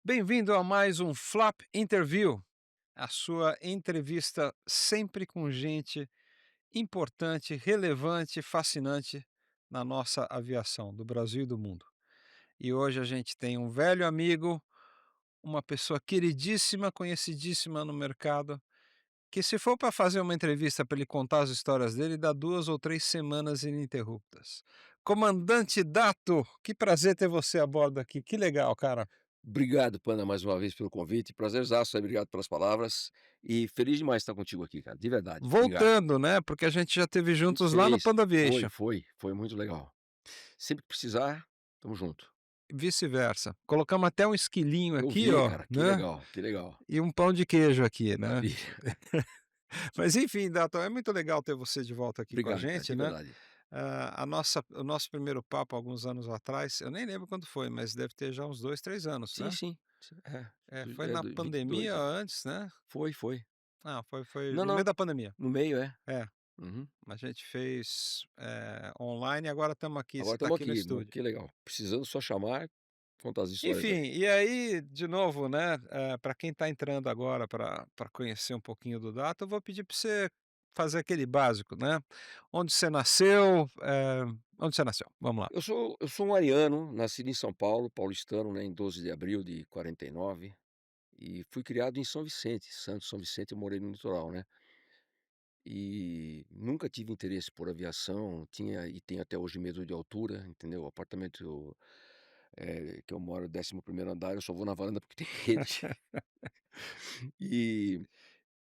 Bem-vindo a mais um Flap Interview, a sua entrevista sempre com gente importante, relevante, fascinante na nossa aviação do Brasil e do mundo. E hoje a gente tem um velho amigo, uma pessoa queridíssima, conhecidíssima no mercado, que se for para fazer uma entrevista para ele contar as histórias dele, dá 2 ou 3 semanas ininterruptas. Comandante Dato, que prazer ter você a bordo aqui, que legal, cara. Obrigado, Pana, mais uma vez pelo convite. Prazerzaço, obrigado pelas palavras. E feliz demais estar contigo aqui, cara, de verdade. Obrigado. Voltando, né, porque a gente já esteve Fico juntos lá no feliz. Panda Foi, Aviation, foi, foi muito legal. Sempre que precisar, tamo junto. e vice-versa. Colocamos até um esquilinho Eu aqui, vi, ó, cara, que né, legal, que legal. e um pão de queijo aqui, né. Maravilha. Mas enfim, Dato, é muito legal ter você de volta aqui com a Obrigado, cara, gente, de né. verdade. O nosso primeiro papo alguns anos atrás, eu nem lembro quando foi, mas deve ter já uns 2, 3 anos, Sim, né. sim. É, Foi na 22. pandemia antes, né. Foi, foi. Foi Não, no meio não, da pandemia. no meio, é. É, Uhum. a gente fez, online e agora estamos aqui, você Agora está estamos aqui no aqui, estúdio. que legal. Precisando só chamar, contar as histórias aí. Enfim, e aí, de novo, né, pra quem está entrando agora para conhecer um pouquinho do Data, eu vou pedir para você fazer aquele básico, né. Onde você nasceu, onde você nasceu? Vamos lá. Eu sou um ariano, nascido em São Paulo, paulistano, né, em 12 de abril de 49. E fui criado em São Vicente, Santo São Vicente, eu morei no litoral, né. E nunca tive interesse por aviação, tinha e tenho até hoje medo de altura, entendeu. O apartamento, que eu moro, 11º andar, eu só vou na varanda porque tem rede. E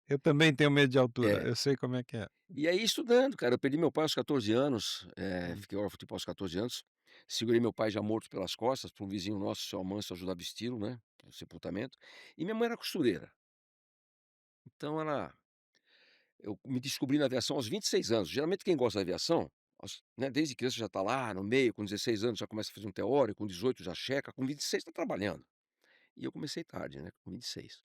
Eu também tenho medo de altura, é. eu sei como é que é. E aí estudando, cara, eu perdi meu pai aos 14 anos, Hum. fiquei órfão, tipo, aos 14 anos. Segurei meu pai já morto pelas costas, para um vizinho nosso, seu Amâncio, ajudar a vesti-lo, né, para o sepultamento. E minha mãe era costureira, então eu me descobri na aviação aos 26 anos. Geralmente quem gosta da aviação, né, desde criança já está lá no meio, com 16 anos já começa a fazer um teórico, com 18 já checa, com 26 está trabalhando. E eu comecei tarde, né, com 26.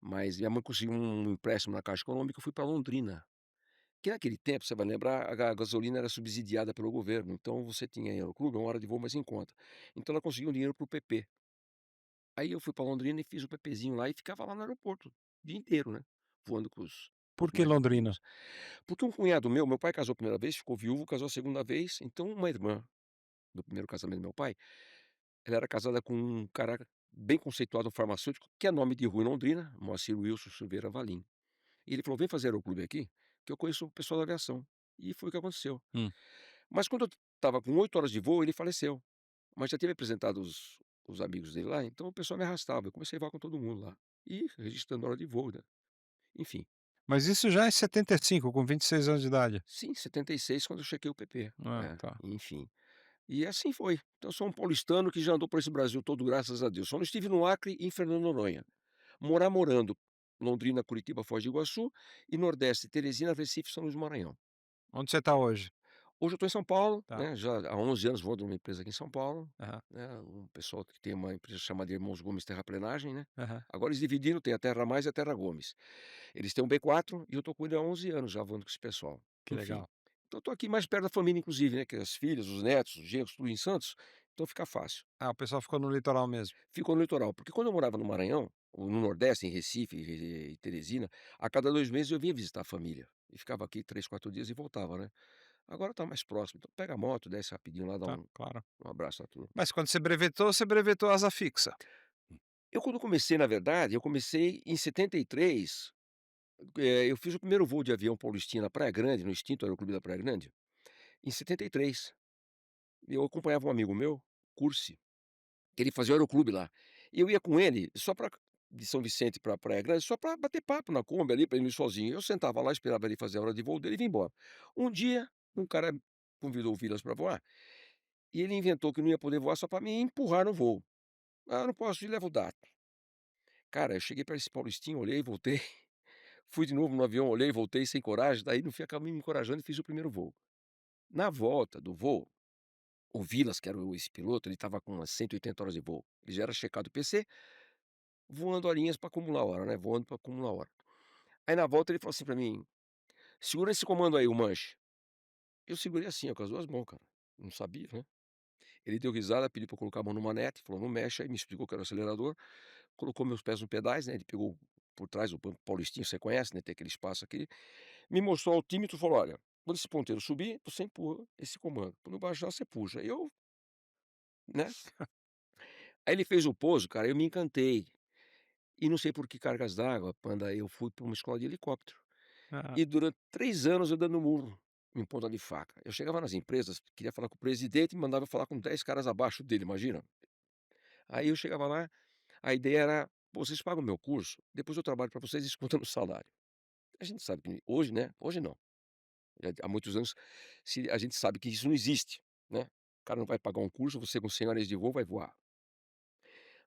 Mas minha mãe conseguiu um empréstimo na Caixa Econômica, eu fui para Londrina. Que naquele tempo, você vai lembrar, a gasolina era subsidiada pelo governo, então você tinha Aeroclube, uma hora de voo mais em conta. Então ela conseguiu um dinheiro para o PP. Aí eu fui para Londrina e fiz o PPzinho lá e ficava lá no aeroporto o dia inteiro, né, voando com Por os que mais Londrina? pequeninos. Porque um cunhado meu pai casou a primeira vez, ficou viúvo, casou a segunda vez, então uma irmã do primeiro casamento do meu pai, ela era casada com um cara bem conceituado, um farmacêutico, que é nome de rua em Londrina, Moacir Wilson Silveira Valim. E ele falou: "Vem fazer aeroclube aqui, que eu conheço o pessoal da aviação". E foi o que aconteceu. Hum. Mas quando eu estava com 8 horas de voo, ele faleceu. Mas já tinha me apresentado os amigos dele lá, então o pessoal me arrastava, eu comecei a voar com todo mundo lá. E registrando hora de voo, né, enfim. Mas isso já em 75, com 26 anos de idade? Sim, 76 quando eu chequei o PP. Ah, É, tá. enfim. E assim foi. Então eu sou um paulistano que já andou por esse Brasil todo, graças a Deus. Só não estive no Acre e em Fernando de Noronha. Morando, Londrina, Curitiba, Foz do Iguaçu e Nordeste, Teresina, Recife, São Luís do Maranhão. Onde você está hoje? Hoje eu estou em São Paulo, Tá. né, já há 11 anos vou de uma empresa aqui em São Paulo, Aham, né, um pessoal que tem uma empresa chamada Irmãos Gomes Terraplenagem, né. aham. Agora eles dividiram, tem a Terra Mais e a Terra Gomes. Eles têm um B4 e eu estou com ele há 11 anos já voando com esse pessoal. Que Enfim, legal. então estou aqui mais perto da família inclusive, né, que as filhas, os netos, os genros, tudo em Santos, então fica fácil. Ah, o pessoal ficou no litoral mesmo. Ficou no litoral, porque quando eu morava no Maranhão, ou no Nordeste, em Recife e Teresina, a cada 2 meses eu vinha visitar a família, e ficava aqui 3, 4 dias e voltava, né. Agora está mais próximo, então pega a moto, desce rapidinho lá, dá Tá, um claro. abraço na turma. Mas quando você brevetou asa fixa? Eu quando comecei, na verdade, eu comecei em 73, eu fiz o primeiro voo de avião paulistinha na Praia Grande, no extinto Aeroclube da Praia Grande, em 73. Eu acompanhava um amigo meu, Cursi, que ele fazia o aeroclube lá. E eu ia com ele só para de São Vicente para Praia Grande, só para bater papo na Kombi ali, para ele não ir sozinho. Eu sentava lá, esperava ele fazer a hora de voo dele e vinha embora. Um dia, um cara convidou o Vilas para voar, e ele inventou que não ia poder voar só para me empurrar no voo. "Ah, eu não posso ir, leva o Dato". Cara, eu cheguei para esse paulistinho, olhei, voltei, fui de novo no avião, olhei, voltei sem coragem, daí no fim acabei me encorajando e fiz o primeiro voo. Na volta do voo, o Vilas, que era esse piloto, ele estava com umas 180 horas de voo. Ele já era checado PC, voando horinhas para acumular hora, né, voando para acumular hora. Aí na volta ele falou assim para mim: "Segura esse comando aí, o manche". Eu segurei assim, ó, com as 2 mãos, cara, não sabia, né. Ele deu risada, pediu para eu colocar a mão no manete, falou: "Não mexe", aí me explicou que era o acelerador, colocou meus pés no pedais, né, ele pegou por trás o Banco Paulistinha, você conhece, né, tem aquele espaço aqui, me mostrou o altímetro e falou: "Olha, quando esse ponteiro subir, você empurra esse comando, quando baixar você puxa". Aí eu, né, aí ele fez o pouso, cara, eu me encantei, e não sei por que cargas d'água, Panda, eu fui para uma escola de helicóptero, Ah, e durante 3 anos eu dando murro em ponta de faca. Eu chegava nas empresas, queria falar com o presidente e mandava eu falar com 10 caras abaixo dele, imagina? Aí eu chegava lá, a ideia era: "Pô, vocês pagam o meu curso, depois eu trabalho para vocês e desconto no salário". A gente sabe que hoje, né, hoje não, já há muitos anos, se a gente sabe que isso não existe, né. O cara não vai pagar um curso, você com 100 horas de voo vai voar.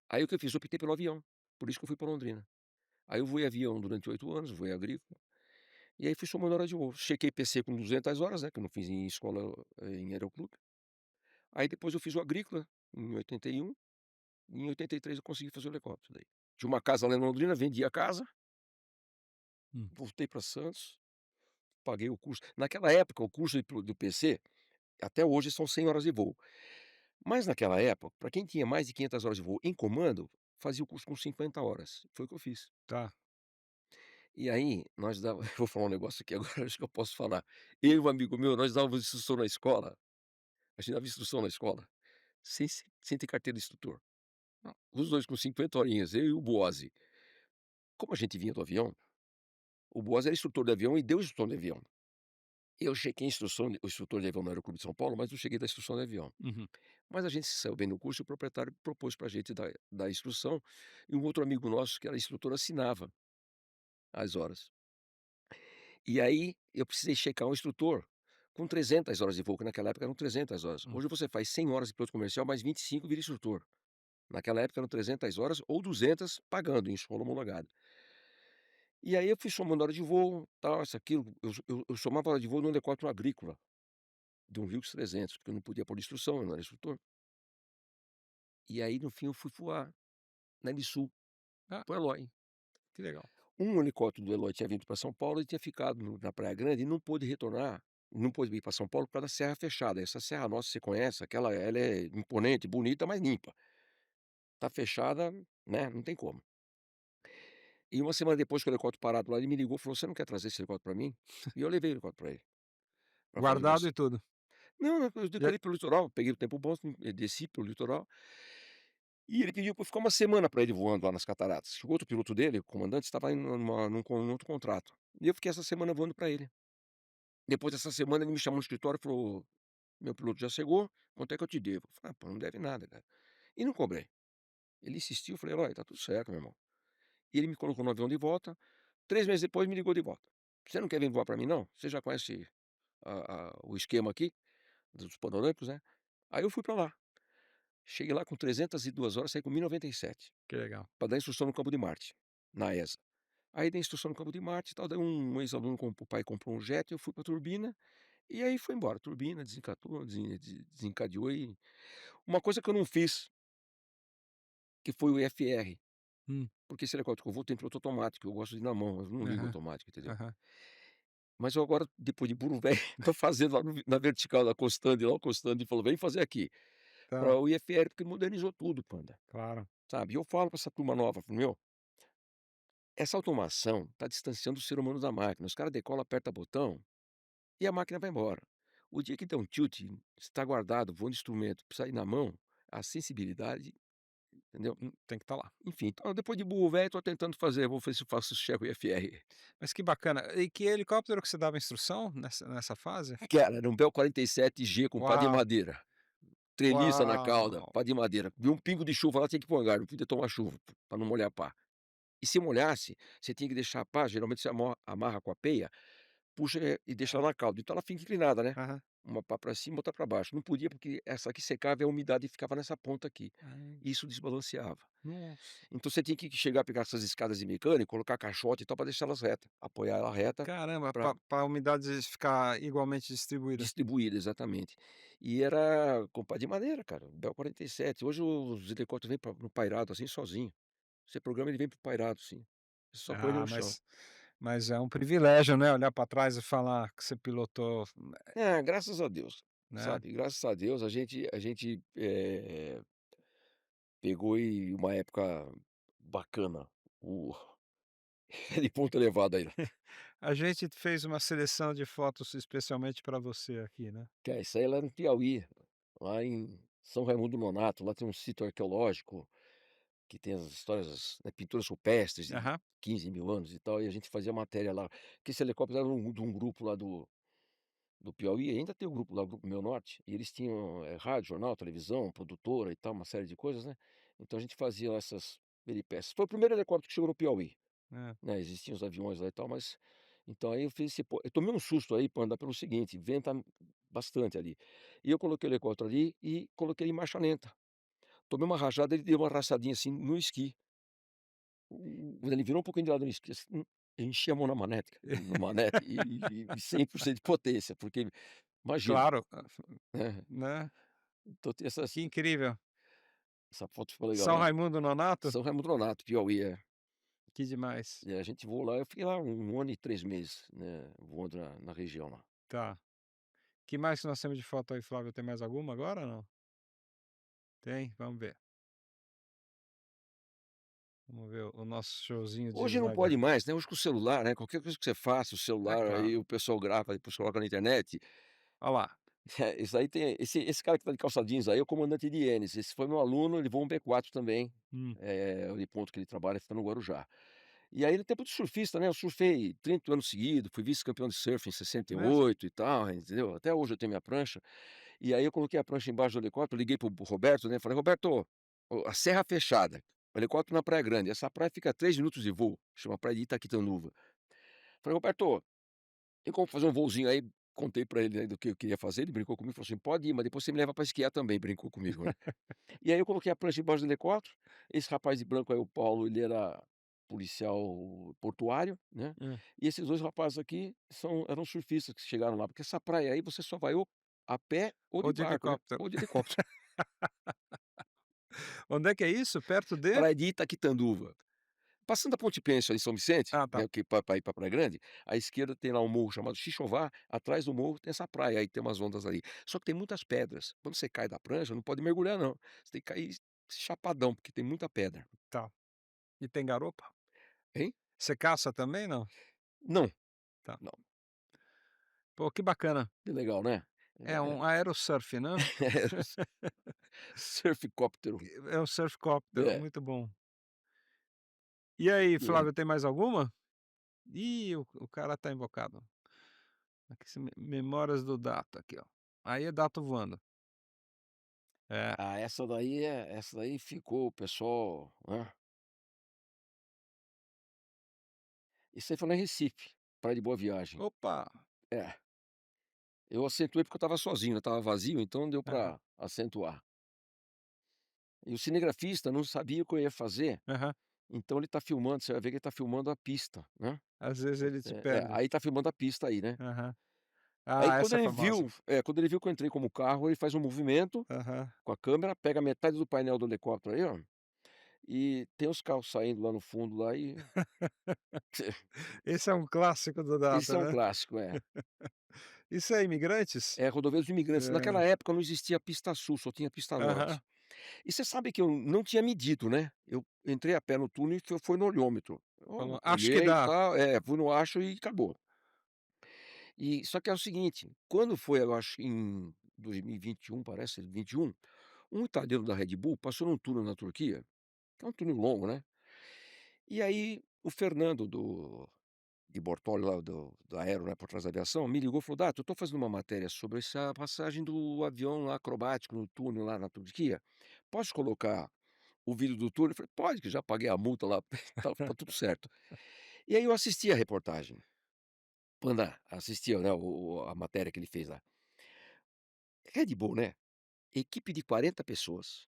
Aí o que eu fiz? Optei pelo avião, por isso que eu fui para Londrina. Aí eu voei avião durante 8 anos, voei agrícola, e aí fui somando hora de voo. Chequei PC com 200 horas, né, que eu não fiz em escola, em aeroclube. Aí depois eu fiz o agrícola em 81, e em 83 eu consegui fazer o helicóptero daí. Tinha uma casa lá em Londrina, vendi a casa, hum, voltei para Santos, paguei o curso. Naquela época, o curso do PC, até hoje são 100 horas de voo. Mas naquela época, para quem tinha mais de 500 horas de voo em comando, fazia o curso com 50 horas. Foi o que eu fiz. tá. E aí, nós dava eu vou falar um negócio aqui agora, acho que eu posso falar. Eu e um amigo meu, nós dávamos instrução na escola, a gente dava instrução na escola, sem ter carteira de instrutor. Os 2 com 50 horinhas, eu e o Boazzi. Como a gente vinha do avião, o Boazzi era instrutor de avião e deu instrução de avião. Eu chequei a instrução o instrutor de avião no Aeroclube de São Paulo, mas não cheguei da instrução de avião. Uhum. Mas a gente se saiu bem no curso e o proprietário propôs para a gente dar instrução, e um outro amigo nosso que era instrutor assinava as horas. E aí eu precisei checar um instrutor com 300 horas de voo, que naquela época eram 300 horas. Hum, Hoje você faz 100 horas de piloto comercial, mais 25 vira instrutor. Naquela época eram 300 horas ou 200 pagando em escola homologada. E aí eu fui somando hora de voo, tal, isso, aquilo, eu somava hora de voo num helicóptero agrícola, de um Vilks 300, porque eu não podia pôr instrução, eu não era instrutor. E aí no fim eu fui voar na Sul ah, para o Eloy. que legal. Um helicóptero do Eloy tinha vindo para São Paulo e tinha ficado na Praia Grande e não pôde retornar, não pôde vir para São Paulo por causa da serra fechada. Essa serra nossa você conhece, aquela ela é imponente, bonita, mas limpa. Tá fechada, né, não tem como. E uma semana depois que o helicóptero parado lá, ele me ligou e falou: "Você não quer trazer esse helicóptero para mim?" E eu levei o helicóptero para ele, para fazer Guardado umas e tudo. não, não, eu E a decolei pelo litoral, peguei o tempo bom, desci pelo litoral, e ele pediu para eu ficar uma semana para ele voando lá nas cataratas. O outro piloto dele, o comandante, estava em num outro contrato. E eu fiquei essa semana voando para ele. Depois dessa semana ele me chamou no escritório e falou: "Meu piloto já chegou, quanto é que eu te devo?" Eu falei: "Ah, pô, não deve nada, cara". E não cobrei. Ele insistiu, eu falei: "Olha, tá tudo certo, meu irmão". E ele me colocou no avião de volta, 3 meses depois me ligou de volta: "Você não quer vir voar para mim não? Você já conhece o esquema aqui dos panorâmicos, né?" Aí eu fui para lá. Cheguei lá com 302 horas, saí com 1097, que legal. para dar instrução no campo de Marte, na ESA. Aí dei instrução no campo de Marte e tal, daí um ex-aluno o pai comprou um jet, eu fui para a turbina, e aí foi embora. Turbina, desencatou, desencadeou e uma coisa que eu não fiz, que foi o IFR, Hum, porque esse helicóptero que eu vou tem piloto automático, eu gosto de ir na mão, eu não ligo aham, automático, entendeu. aham. Mas eu agora, depois de burro velho, tô fazendo lá na vertical, lá acostando, e lá acostando, e falou: "Vem fazer aqui", para Tá, o IFR, porque modernizou tudo, Panda, claro. sabe. E eu falo para essa turma nova, falo: "Meu, essa automação está distanciando o ser humano da máquina, os cara decola, aperta botão e a máquina vai embora. O dia que der um tilt, está guardado, voando instrumento, precisa ir na mão, a sensibilidade, entendeu. Tem que estar lá. Enfim, então depois de burro velho, tô tentando fazer, vou ver se eu faço checo IFR. Mas que bacana. E que helicóptero que você dava instrução nessa fase? Cara, era um Bell 47G com pá de Uau, madeira, treliça na cauda, uau. pá de madeira. Viu um pingo de chuva lá, tinha que ir para o hangar, não podia tomar chuva, para não molhar a pá. E se molhasse, você tinha que deixar a pá, geralmente você amarra com a peia, puxa, e deixa ela na cauda, então ela fica inclinada, né. Aham. Uma pá para cima, outra para baixo. Não podia, porque essa aqui secava e a umidade ficava nessa ponta aqui. Ah, Isso desbalanceava. nossa. Então você tinha que chegar, pegar essas escadas de mecânico, colocar caixote e tal, para deixar elas retas, apoiar ela reta Caramba, para pra a umidade ficar igualmente distribuída. distribuir, exatamente. E era com pá de madeira, cara, Bell 47. Hoje os helicópteros vêm no pairado, assim, sozinho. Você programa, ele vem para o pairado, assim. Você só põe ele Ah, no chão. mas é um privilégio, né, olhar para trás e falar que você pilotou. Ah, graças a Deus. né. sabe. Graças a Deus a gente, pegou e uma época bacana, o de ponto elevado ainda. A gente fez uma seleção de fotos especialmente para você aqui, né. Que é, isso aí lá no Piauí, lá em São Raimundo Nonato, lá tem um sítio arqueológico, que tem as histórias, né, pinturas rupestres de Aham. 15.000 anos e tal, e a gente fazia matéria lá, que esse helicóptero era de um grupo lá do Piauí, ainda tem o grupo lá, o Grupo Meu Norte, e eles tinham, rádio, jornal, televisão, produtora e tal, uma série de coisas, né, então a gente fazia essas peripécias. Foi o primeiro helicóptero que chegou no Piauí. É. Né, existiam os aviões lá e tal, mas então aí eu fiz esse eu tomei um susto aí para andar pelo seguinte, venta bastante ali. E eu coloquei o helicóptero ali e coloquei ele em marcha lenta. Tomei uma rajada, ele deu uma arrastadinha assim no esqui. Quando ele virou um pouquinho de lado no esqui, assim, eu enchi a mão na manete, no manete e 100% de potência, porque imagina, Claro, né, né. então tem Que incrível. essa foto ficou legal São lá. Raimundo Nonato? São Raimundo Nonato, Piauí, é. Que demais. E a gente voou lá, eu fiquei lá 1 ano e 3 meses, né, voando na região lá. Tá. Que mais que nós temos de foto aí, Flávio? Tem mais alguma agora ou não? Tem? Vamos ver. Vamos ver o nosso showzinho de Hoje não slide. pode mais, né, hoje com o celular, né, qualquer coisa que você faça, o É celular, aí claro. o pessoal grava, depois coloca na internet. Olha lá. Isso aí tem esse cara que tá de calça jeans aí é o comandante de Enes, esse foi meu aluno, ele voa um B4 também, Hum. o ponto que ele trabalha fica no Guarujá. E aí ele é tempo de surfista, né, eu surfei 30 anos seguidos, fui vice-campeão de surf em sessenta e Mesmo? oito e tal, entendeu. Até hoje eu tenho minha prancha, e aí eu coloquei a prancha embaixo do helicóptero, liguei para o Roberto, né, falei: "Roberto, a serra fechada, o helicóptero na Praia Grande, essa praia fica a 3 minutos de voo, chama praia de Itaquitanduva". Falei: "Roberto, tem como fazer um voozinho aí?" Contei pra ele, né, do que eu queria fazer, ele brincou comigo, falou assim: "Pode ir, mas depois você me leva pra esquiar também", brincou comigo, né. E aí eu coloquei a prancha embaixo do helicóptero, esse rapaz de branco aí, o Paulo, ele era policial portuário, né, Hã. e esses 2 rapazes aqui eram surfistas que chegaram lá, porque essa praia aí você só vai ou a pé ou Ou de de barco, né, helicóptero. ou de helicóptero. Onde é que é isso? Perto de? Praia de Itaquitanduva. Passando a Ponte Pênsil em São Vicente, Ah, tá. né, que pra ir pra Praia Grande, à esquerda tem lá um morro chamado Xixová, atrás do morro tem essa praia, aí tem umas ondas ali. Só que tem muitas pedras, quando você cai da prancha não pode mergulhar não, você tem que cair chapadão, porque tem muita pedra. Tá. E tem garupa? Hein? Você caça também, não? Não, Tá. não. Pô, que bacana. Que legal, né? É É, um aerosurf, né? era surfcóptero. É um surfcóptero, É, muito bom. E aí, e aí Flávio, tem mais alguma? Ih, o cara tá invocado. Aqui se memórias do Dato aqui, ó. Aí é Dato voando. É. essa daí ficou o pessoal, né, isso aí foi lá em Recife, praia de Boa Viagem. Opa! É, eu acentuei porque eu estava sozinho, né, estava vazio, então deu Aham, pra acentuar. E o cinegrafista não sabia o que eu ia fazer, aham. então ele tá filmando, você vai ver que ele tá filmando a pista, né. Às vezes ele te perde. Aí tá filmando a pista aí, né. Aham. Aí Ah, essa é famosa. quando ele viu que eu entrei como carro, ele faz um movimento Aham. com a câmera, pega metade do painel do helicóptero aí, ó, e tem os carros saindo lá no fundo lá e Esse é um clássico do esse Data, é um né. clássico, é. Isso é Imigrantes? É, Rodovia dos Imigrantes. É. Naquela época não existia pista sul, só tinha pista Aham. norte. E você sabe que eu não tinha medido, né, eu entrei a pé no túnel e foi no olhômetro. Eu Falou: "Acho que olhei e dá". tal, fui no acho e acabou. E só que é o seguinte, quando foi eu acho em 2021 parece, 21, um italiano da Red Bull passou num túnel na Turquia, que é um túnel longo, né, e aí o Fernando de Bortoli lá da Aero, né, por trás da aviação, me ligou e falou: "Dato, eu estou fazendo uma matéria sobre essa passagem do avião lá acrobático no túnel lá na Turquia, posso colocar o vídeo do túnel?" Eu falei: "Pode, que já paguei a multa lá, tá tudo certo". E aí eu assisti a reportagem, Panda assistia, né, a matéria que ele fez lá. Red Bull, né, equipe de 40 pessoas,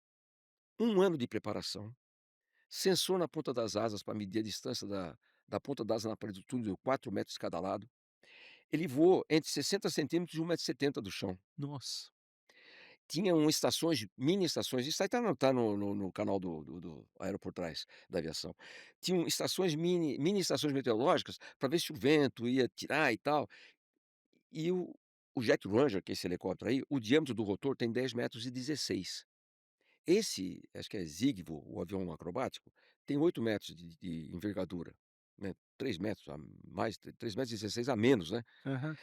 1 ano de preparação, sensor na ponta das asas para medir a distância da ponta da asa na parede do túnel, 4 metros de cada lado. Ele voou entre 60 centímetros e 1,70 m do chão. Nossa. Tinham estações, mini estações, isso aí tá no canal do Aero por Trás da aviação. Tinham estações mini estações meteorológicas para ver se o vento ia tirar e tal. O Jet Ranger, que é esse helicóptero aí, o diâmetro do rotor tem 10,16 m. Esse, acho que é Zigvo, o avião acrobático, tem 8 metros de envergadura, né, 3 metros a mais, 3,16 m a menos, né. Aham.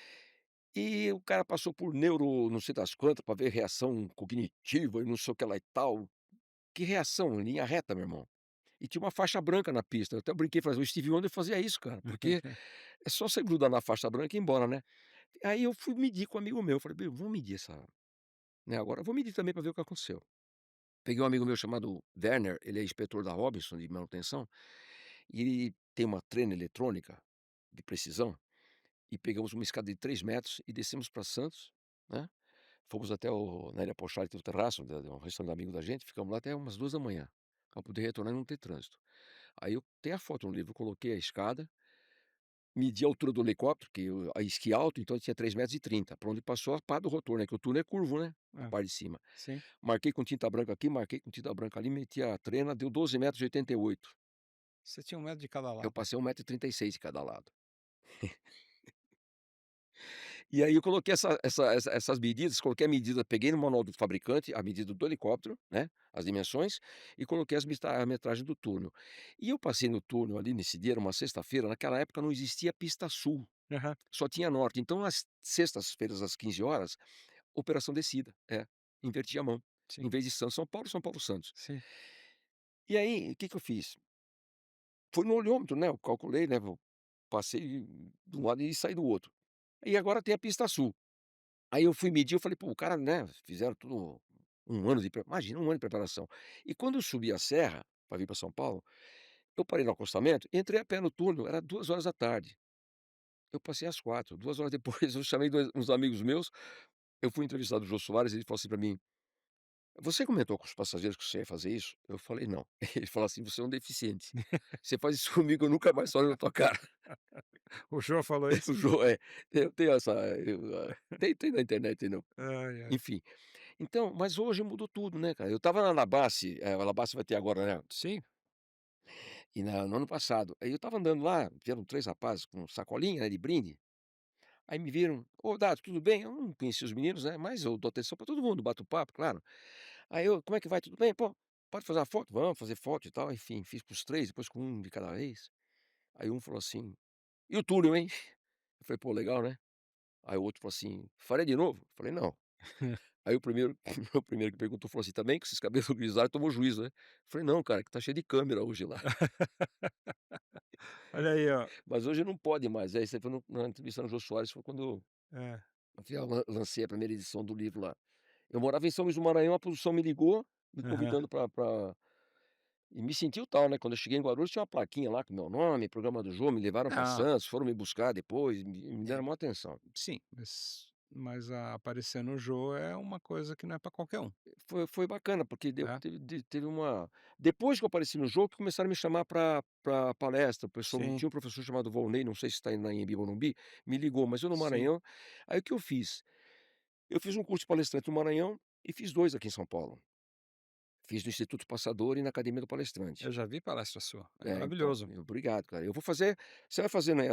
E o cara passou por neuro não sei das quantas para ver reação cognitiva e não sei o que lá e tal. Que reação? Em linha reta, meu irmão. E tinha uma faixa branca na pista, eu até brinquei, falei: "O Stevie Wonder fazia isso, cara, porque é só você grudar na faixa branca e ir embora, né". Aí eu fui medir com um amigo meu, falei: "Meu, vamos medir essa, né, agora eu vou medir também para ver o que aconteceu". Peguei um amigo meu chamado Werner, ele é inspetor da Robinson de manutenção, e ele tem uma trena eletrônica de precisão, e pegamos uma escada de 3 metros e descemos para Santos, né, fomos até o na Ilha Pochard, que tem o terraço de um restaurante amigo da gente, ficamos lá até umas 2 da manhã para poder retornar e não ter trânsito. Aí eu tenho a foto no livro, eu coloquei a escada, medi a altura do helicóptero, que eu a esqui alto, então ele tinha 3,30 m, por onde passou a pá do rotor, né, que o túnel é curvo, né, a Hã. parte de cima. Sim. Marquei com tinta branca aqui, marquei com tinta branca ali, meti a trena, deu 12,88 m. Você tinha 1 metro de cada Eu lado. passei 1,36 m de cada lado. E aí eu coloquei essas medidas, coloquei a medida, peguei no manual do fabricante, a medida do helicóptero, né, as dimensões, e coloquei a metragem do túnel. E eu passei no túnel ali nesse dia, era uma sexta-feira, naquela época não existia pista sul, Aham. só tinha norte, então às sextas-feiras às 15 horas, operação descida, invertia a mão, em Sim, vez de Santos, São Paulo, São Paulo, Santos. sim. E aí, o que que eu fiz? Foi no olhômetro, né, eu calculei, né, eu passei de um lado e saí do outro. E agora tem a pista sul. Aí eu fui medir, eu falei: "Pô, o cara, né, fizeram tudo um ano de imagina, um ano de preparação". E quando eu subi a serra, para vir para São Paulo, eu parei no acostamento, entrei a pé no túnel, era 2 horas da tarde. Eu passei às 4, 2 horas depois eu chamei uns amigos meus, eu fui entrevistado o Jô Soares, ele falou assim para mim: "Você comentou com os passageiros que você ia fazer isso?" Eu falei: "Não". Ele falou assim: "Você é um deficiente. Você faz isso comigo, eu nunca mais olho na tua cara". O Jô falou isso? O Jô eu tenho essa tem na internet, não. Ai, ai. Enfim. Então, mas hoje mudou tudo, né, cara. Eu estava na Labasse, a Labasse vai ter agora, né, Sim. e no ano passado. Aí eu estava andando lá, vieram 3 rapazes com sacolinha, né, de brinde, aí me viram: "Ô Dado, tudo bem?" Eu não conhecia os meninos, né, mas eu dou atenção pra todo mundo, bato papo, claro. Aí eu: "Como é que vai, tudo bem? Pô, pode fazer uma foto?" "Vamos fazer foto e tal", enfim, fiz com os 3, depois com um de cada vez. Aí um falou assim: "E o túnel, hein?" Eu falei: "Pô, legal, né?" Aí o outro falou assim: "Faria de novo?" Eu falei: "Não". Aí o primeiro o primeiro que perguntou falou assim: "Também com esses cabelos grisalhos tomou juízo, né?" Eu falei: "Não, cara, que tá cheio de câmera hoje lá, Olha aí, ó. mas hoje não pode mais". Aí você foi na entrevista no Jô Soares, foi quando É. eu lancei a primeira edição do livro lá. Eu morava em São Luís do Maranhão, a produção me ligou, me Aham. convidando pra e me senti o tal, né, quando eu cheguei em Guarulhos tinha uma plaquinha lá com meu nome, programa do Jô, me levaram pra Não, Santos, foram me buscar depois, me é, deram maior atenção. sim, mas aparecer no Jô é uma coisa que não é para qualquer um, Foi bacana, porque deu né. teve uma depois que eu apareci no jogo, que começaram a me chamar pra palestra, o pessoal Sim, tinha um professor chamado Volney, não sei se está na Anhembi Morumbi, me ligou, mas eu no sim. Maranhão, aí o que eu fiz? Eu fiz um curso de palestrante no Maranhão e fiz 2 aqui em São Paulo. Fiz no Instituto Passador e na Academia do Palestrante. Eu já vi palestra sua, é É, então, maravilhoso. obrigado, cara. Eu vou fazer você vai fazer na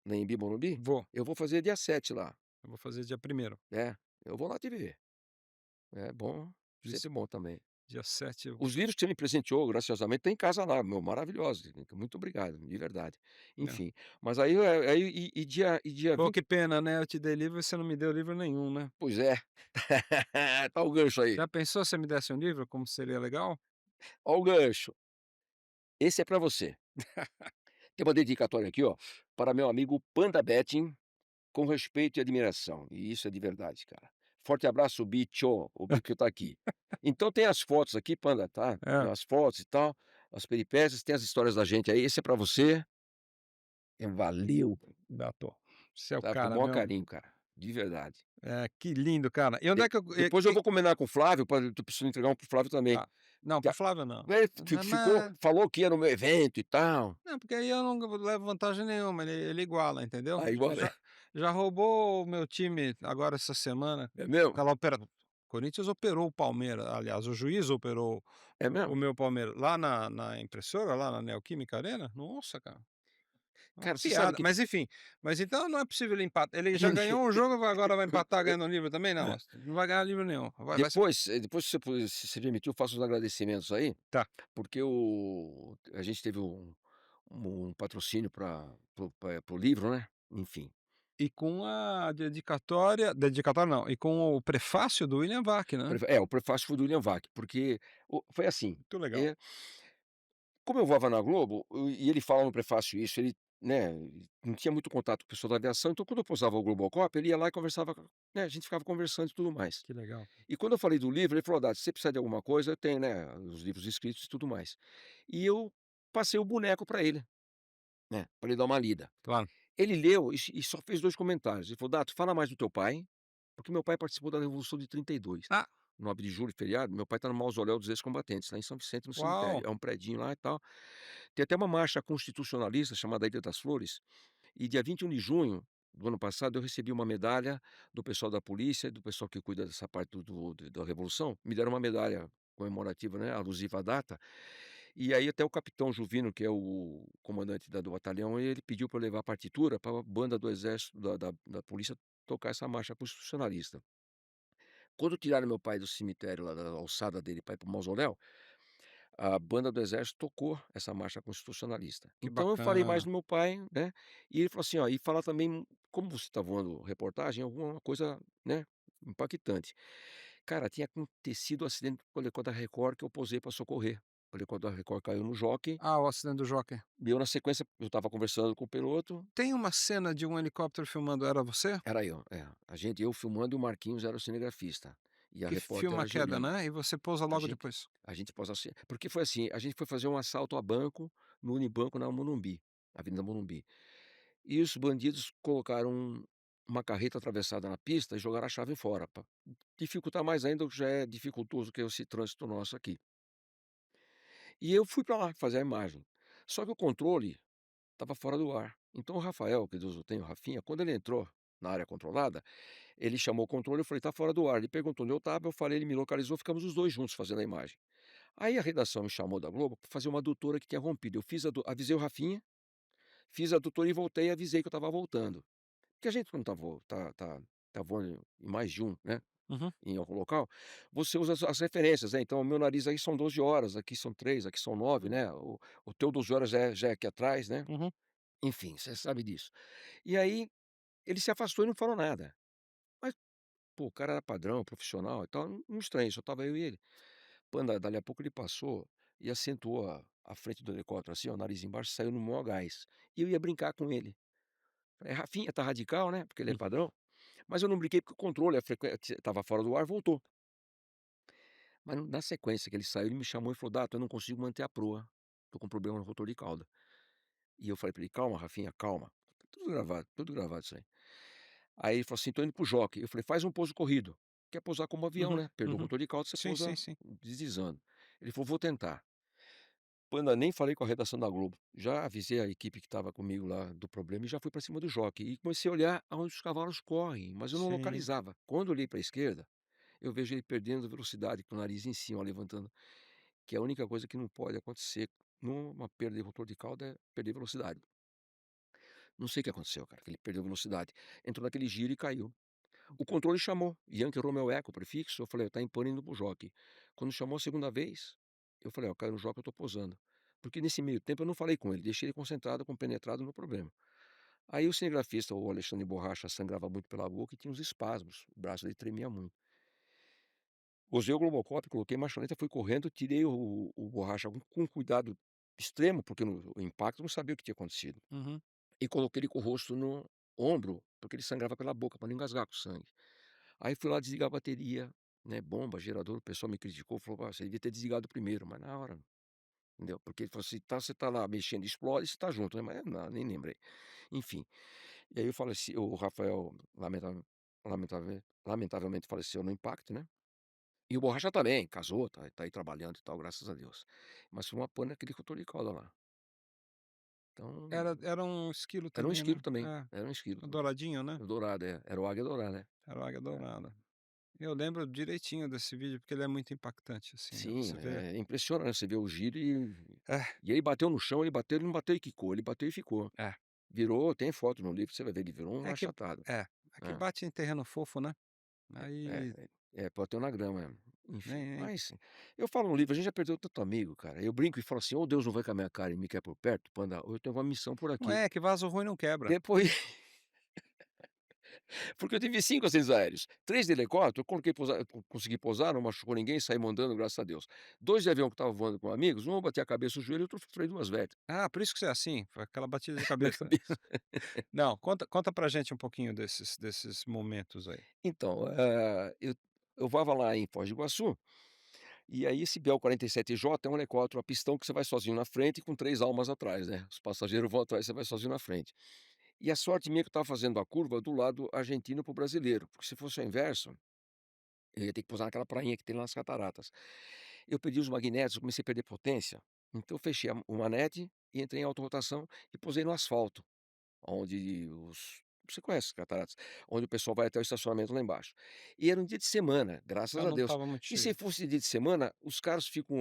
Anhembi Morumbi? Vou, Eu vou fazer dia 7 lá. eu vou fazer dia 1º, É, eu vou lá te ver. É bom, dis sempre bom também. dia 7 eu Os livros que você me presenteou graciosamente tem em casa lá, meu, maravilhosos, muito obrigado, de verdade. não. Enfim, mas aí dia Pô, 20 que pena, né, eu te dei livro e você não me deu livro nenhum, né. pois é. Tá o gancho aí, Já pensou se você me desse um livro, como seria legal? ó o gancho. Esse é pra você. Tem uma dedicatória aqui, ó, para meu amigo Panda Betting, com respeito e admiração, e isso é de verdade, cara. Forte abraço, bicho, o bicho tá aqui. Então tem as fotos aqui, Panda, tá, tem É, as fotos e tal, as peripécias, tem as histórias da gente aí, esse é pra você. Valeu, dá tô. Você é o tá, com o cara, maior meu. carinho, cara, de verdade. Que lindo, cara. E onde é que eu Depois eu vou combinar com o Flávio, tô precisando entregar um para o Flávio também. tá. Não, Que para a Flávia não. ele ficou Mas falou que ia no meu evento e tal. não, porque aí eu não levo vantagem nenhuma, ele iguala, entendeu. Aí igual é Já roubou o meu time agora essa semana, é mesmo? aquela Corinthians operou o Palmeiras, aliás, o juiz operou É o mesmo? meu Palmeiras lá na impressora, lá na Neoquímica Arena, nossa, cara, Uma Cara, você sabe piada, que mas enfim, mas então não é possível ele ele já ganhou um jogo, agora vai empatar ganhando um livro também? Não, é. não vai ganhar livro nenhum, vai ser Depois se você permitir, eu faço os agradecimentos aí, tá. porque a gente teve um patrocínio para o livro, né, enfim. E com a dedicatória não, e com o prefácio do William Vac, né. O prefácio foi do William Vac, porque foi assim, Muito legal. eh, como eu voava na Globo, e ele fala no prefácio isso, ele, né, não tinha muito contato com o pessoal da aviação, então quando eu pousava o Globocop, ele ia lá e conversava, né, a gente ficava conversando e tudo mais. Que legal. E quando eu falei do livro, ele falou: "Dado, se você precisar de alguma coisa, eu tenho, né, os livros escritos e tudo mais". E eu passei o boneco para ele, né, pra ele dar uma lida. Claro. Ele leu e só fez 2 comentários. Ele falou: "Dato, fala mais do teu pai", porque meu pai participou da Revolução de 32. Ah, 9 de julho, feriado, meu pai está no mausoléu dos ex-combatentes, lá em São Vicente, no cemitério. uau, É um predinho lá e tal. Tem até uma marcha constitucionalista chamada Ilha das Flores, e dia 21 de junho do ano passado eu recebi uma medalha do pessoal da polícia, do pessoal que cuida dessa parte da revolução, me deram uma medalha comemorativa, né, alusiva à data, e aí até o capitão Juvino, que é o comandante da do batalhão, ele pediu para eu levar a partitura para a banda do exército da polícia tocar essa marcha constitucionalista. Quando tiraram meu pai do cemitério lá da alçada dele para ir para o mausoléu, a banda do exército tocou essa marcha constitucionalista. que Então eu falei mais bacana. do meu pai, né, e ele falou assim: "Ó, e fala também, como você está voando reportagem, alguma coisa, né, impactante". Cara, tinha acontecido um acidente com o helicóptero da Record que eu pousei para socorrer. O helicóptero da Record caiu no jockey, Ah, o acidente do Joker. e eu na sequência eu estava conversando com o piloto, Tem uma cena de um helicóptero filmando Era Você? era eu, eu filmando e o Marquinhos era o cinegrafista, e a Que repórter filma era a a queda, Geline. né, e você pousa A logo gente depois. a gente posa assim porque foi assim, a gente foi fazer um assalto a banco no Unibanco na Morumbi, Avenida Morumbi. E os bandidos colocaram uma carreta atravessada na pista e jogaram a chave fora, pra dificultar mais ainda o que já é dificultoso, que é esse trânsito nosso aqui. E eu fui para lá fazer a imagem. Só que o controle estava fora do ar. Então o Rafael, que Deus o tenha, o Rafinha, quando ele entrou na área controlada, ele chamou o controle, eu falei: "Tá fora do ar". Ele perguntou onde eu estava, eu falei, ele me localizou, ficamos os 2 juntos fazendo a imagem. Aí a redação me chamou da Globo para fazer uma adutora que tinha rompido. Eu fiz avisei o Rafinha, fiz a adutora e voltei e avisei que eu estava voltando. Porque a gente quando tá voando em mais de um, né, Uhum, em algum local, você usa as referências, né, então o meu nariz aí são 12 horas, aqui são 3, aqui são 9, né, o teu 12 horas já é aqui atrás, né, uhum. enfim, você sabe disso. E aí, ele se afastou e não falou nada. Mas, pô, o cara era padrão, profissional e tal, não estranhei, só estava eu e ele. Panda, dali a pouco ele passou e acentuou a frente do helicóptero, assim, ó, o nariz embaixo, saiu no maior gás. E eu ia brincar com ele. Falei: "Rafinha, tá radical, né", porque ele é Hum. padrão. Mas eu não brinquei porque o controle, a frequência estava fora do ar, voltou. Mas na sequência que ele saiu, ele me chamou e falou: "Dato, eu não consigo manter a proa, tô com problema no rotor de cauda". E eu falei pra ele: "Calma, Rafinha, calma". Tudo gravado isso aí. Aí ele falou assim: "Tô indo para o jockey". Eu falei: "Faz um pouso corrido". Que é pousar como avião, Uhum, né, perdeu o uhum. rotor de cauda, você Sim, sim, pousa sim. deslizando. Ele falou: "Vou tentar". Quando eu nem falei com a redação da Globo, já avisei a equipe que estava comigo lá do problema e já fui para cima do jockey. E comecei a olhar aonde os cavalos correm, mas eu não Sim, localizava. Quando eu olhei para a esquerda, eu vejo ele perdendo velocidade, com o nariz em cima, levantando, que é a única coisa que não pode acontecer numa perda de rotor de cauda é perder velocidade. Não sei o que aconteceu, cara, que ele perdeu velocidade. Entrou naquele giro e caiu. O controle chamou, Yankee Romeo Echo, prefixo, eu falei: "Tá em pane indo para o jockey". Quando chamou a segunda vez, eu falei: "Ó, caiu no jockey, eu tô posando". Porque nesse meio tempo eu não falei com ele, deixei ele concentrado, compenetrado no problema. Aí o cinegrafista, o Alexandre Borracha, sangrava muito pela boca e tinha uns espasmos, o braço dele tremia muito. Usei o Globocop, coloquei marcha lenta, fui correndo, tirei o Borracha com cuidado extremo, porque no o impacto eu não sabia o que tinha acontecido. uhum. E coloquei ele com o rosto no ombro, porque ele sangrava pela boca, para não engasgar com sangue. Aí fui lá desligar a bateria, né, bomba, gerador, o pessoal me criticou, falou: "Ah, você devia ter desligado primeiro", mas na hora, entendeu? Porque ele falou assim: "Tá, você tá lá mexendo, explode, você tá junto, né", mas não, nem lembrei. Enfim, e aí eu faleci, o Rafael lamentavelmente faleceu no impacto, né, e o Borracha também, casou, tá aí trabalhando e tal, graças a Deus. Mas foi uma pane aquele que eu tô de cauda lá. Então, Era um esquilo era um também, esquilo né. também, É, era um esquilo. o douradinho, né. O dourado, era o águia dourada, Era o águia é. dourada. Eu lembro direitinho desse vídeo, porque ele é muito impactante, assim, né, Sim, você vê impressiona, né, você vê o giro é, e ele bateu no chão, ele não bateu e quicou, ele bateu e ficou. é. Virou, tem foto no livro, você vai ver, ele virou um É que achatado. aqui É, bate em terreno fofo, né, aí pode ter na grama, enfim. nem Mas eu falo no livro, a gente já perdeu tanto amigo, cara. Eu brinco e falo assim: "Ou Deus não vai com a minha cara e me quer por perto pra andar, ou eu tenho uma missão por não aqui". é, que vaso ruim não quebra. Depois porque eu tive 5 acidentes aéreos, 3 de helicóptero, eu coloquei pousar consegui pousar, não machucou ninguém, saímos andando, graças a Deus. 2 de avião que estava voando com amigos, um eu bati a cabeça, o joelho, e outro freio de umas vértebras Ah, por isso que você é assim, foi aquela batida de na cabeça. cabeça. Não, conta pra gente um pouquinho desses momentos aí. Então, eu voava lá em Foz do Iguaçu, e aí esse Bell 47J é um helicóptero a pistão que você vai sozinho na frente com 3 almas atrás, né, os passageiros vão atrás, você vai sozinho na frente. E a sorte minha é que eu estava fazendo a curva do lado argentino para o brasileiro, porque se fosse o inverso, eu ia ter que pousar naquela prainha que tem lá nas cataratas. Eu perdi os magnésios, eu comecei a perder potência, então eu fechei a o manete e entrei em autorotação e pousei no asfalto, onde os você conhece as cataratas, onde o pessoal vai até o estacionamento lá embaixo. E era um dia de semana, graças Então a não Deus. estava muito E se cheio. fosse dia de semana, os carros ficam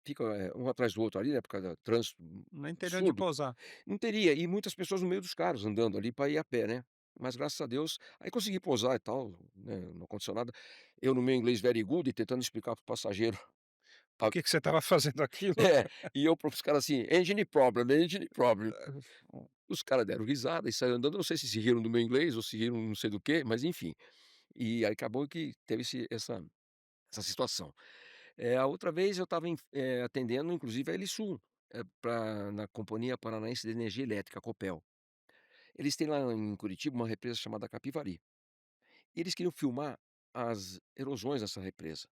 ficam, um atrás do outro ali, né, por causa do trânsito Nem teriam onde absurdo. pousar. Não teria, e muitas pessoas no meio dos carros andando ali para ir a pé, né. Mas graças a Deus, aí consegui pousar e tal, né, não aconteceu nada. Eu no meu inglês very good tentando explicar para o passageiro Por a que que você estava fazendo aquilo? é, e eu para os caras assim: "Engine problem, engine problem". Os caras deram risada e saíram andando, não sei se riram do meu inglês ou se riram não sei do quê, mas enfim. E aí acabou que teve essa situação. A outra vez eu estava atendendo inclusive a Elisul, na Companhia Paranaense de Energia Elétrica, a Copel. Eles têm lá em Curitiba uma represa chamada Capivari. E eles queriam filmar as erosões dessa represa.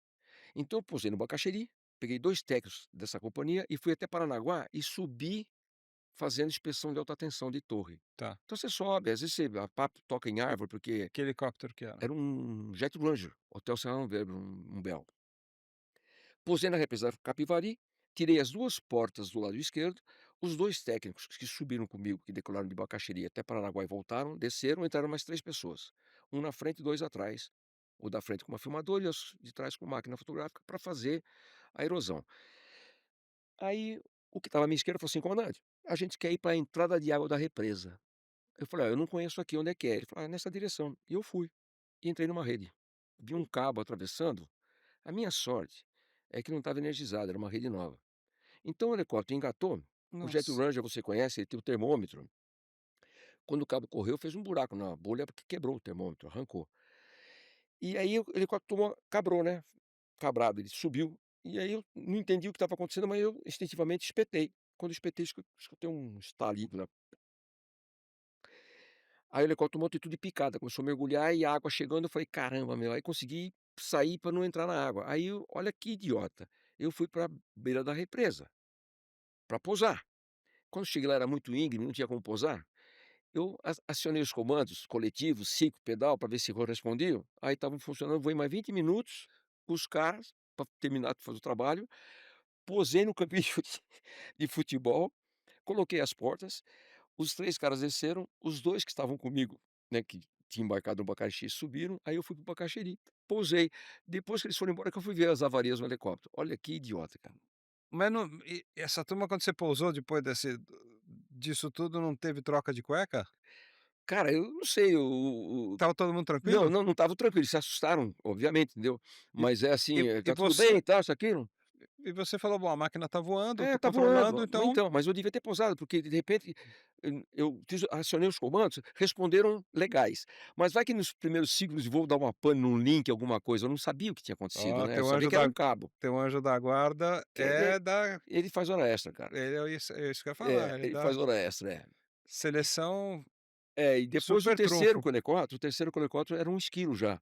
Então eu pousei no Bacaxeri, peguei 2 técnicos dessa companhia e fui até Paranaguá e subi fazendo inspeção de alta tensão de torre. Tá, Então você sobe, às vezes você a papo toca em que árvore, porque que helicóptero que era? era um Jet Ranger, Hotel Serrano Verde, um Bell. Pousei na represa Capivari, tirei as 2 portas do lado esquerdo, os 2 técnicos que subiram comigo, que decolaram de Bacaxeri até Paranaguá e voltaram, desceram, entraram mais 3 pessoas, um na frente e 2 atrás. O da frente com uma filmadora e os de trás com máquina fotográfica para fazer a erosão. Aí o que estava à minha esquerda falou assim: "Comandante, a gente quer ir para a entrada de água da represa". Eu falei: "Ó, eu não conheço aqui, onde é que é?". Ele falou: "Ah, nessa direção". E eu fui, e entrei numa rede. Vi um cabo atravessando, a minha sorte é que não estava energizado, era uma rede nova. Então o helicóptero engatou, o Jet Nossa, Ranger você conhece, ele tem o termômetro. Quando o cabo correu, fez um buraco na bolha, porque quebrou o termômetro, arrancou. E aí o helicóptero cabrou, né, cabrado, ele subiu, e aí eu não entendi o que estava acontecendo, mas eu instintivamente espetei. Quando eu espetei, escutei um estalinho, né. Aí o helicóptero tomou atitude picada, começou a mergulhar e a água chegando, eu falei: "Caramba, meu", aí consegui sair para não entrar na água. Aí eu olha que idiota, eu fui para beira da represa, para pousar. Quando cheguei lá era muito íngreme, não tinha como pousar, eu acionei os comandos coletivos, 5 pedal, para ver se correspondiam, aí estavam funcionando, voei mais 20 minutos com os caras, para terminar de fazer o trabalho, posei no campinho de futebol, coloquei as portas, os 3 caras desceram, os 2 que estavam comigo, né, que tinham embarcado no Bacaxi subiram, aí eu fui para o Bacaxiri, pousei. Depois que eles foram embora que eu fui ver as avarias no helicóptero. Olha que idiota, cara. mas não essa turma quando você pousou depois disso tudo não teve troca de cueca? Cara, eu não sei, o Estava todo mundo não, tranquilo? não estavam tranquilos, se assustaram, obviamente, entendeu. E Mas é e assim, e "Tá tudo você bem e tal, isso, aquilo?". e você falou: "Bom, a máquina está voando, "É, estou tá voando". controlando, Mas então". então, mas eu devia ter pousado, porque de repente, eu acionei os comandos, responderam legais. Mas vai que nos primeiros ciclos de voo dá uma pane num link, alguma coisa, eu não sabia o que tinha acontecido, Ó, né, eu sabia que era um cabo, teu anjo da guarda que ele da ele faz hora extra, cara. é isso que eu ia falar, ele Ele dá faz hora extra, é. seleção E depois super trunfo. o terceiro com helicóptero era um esquilo já.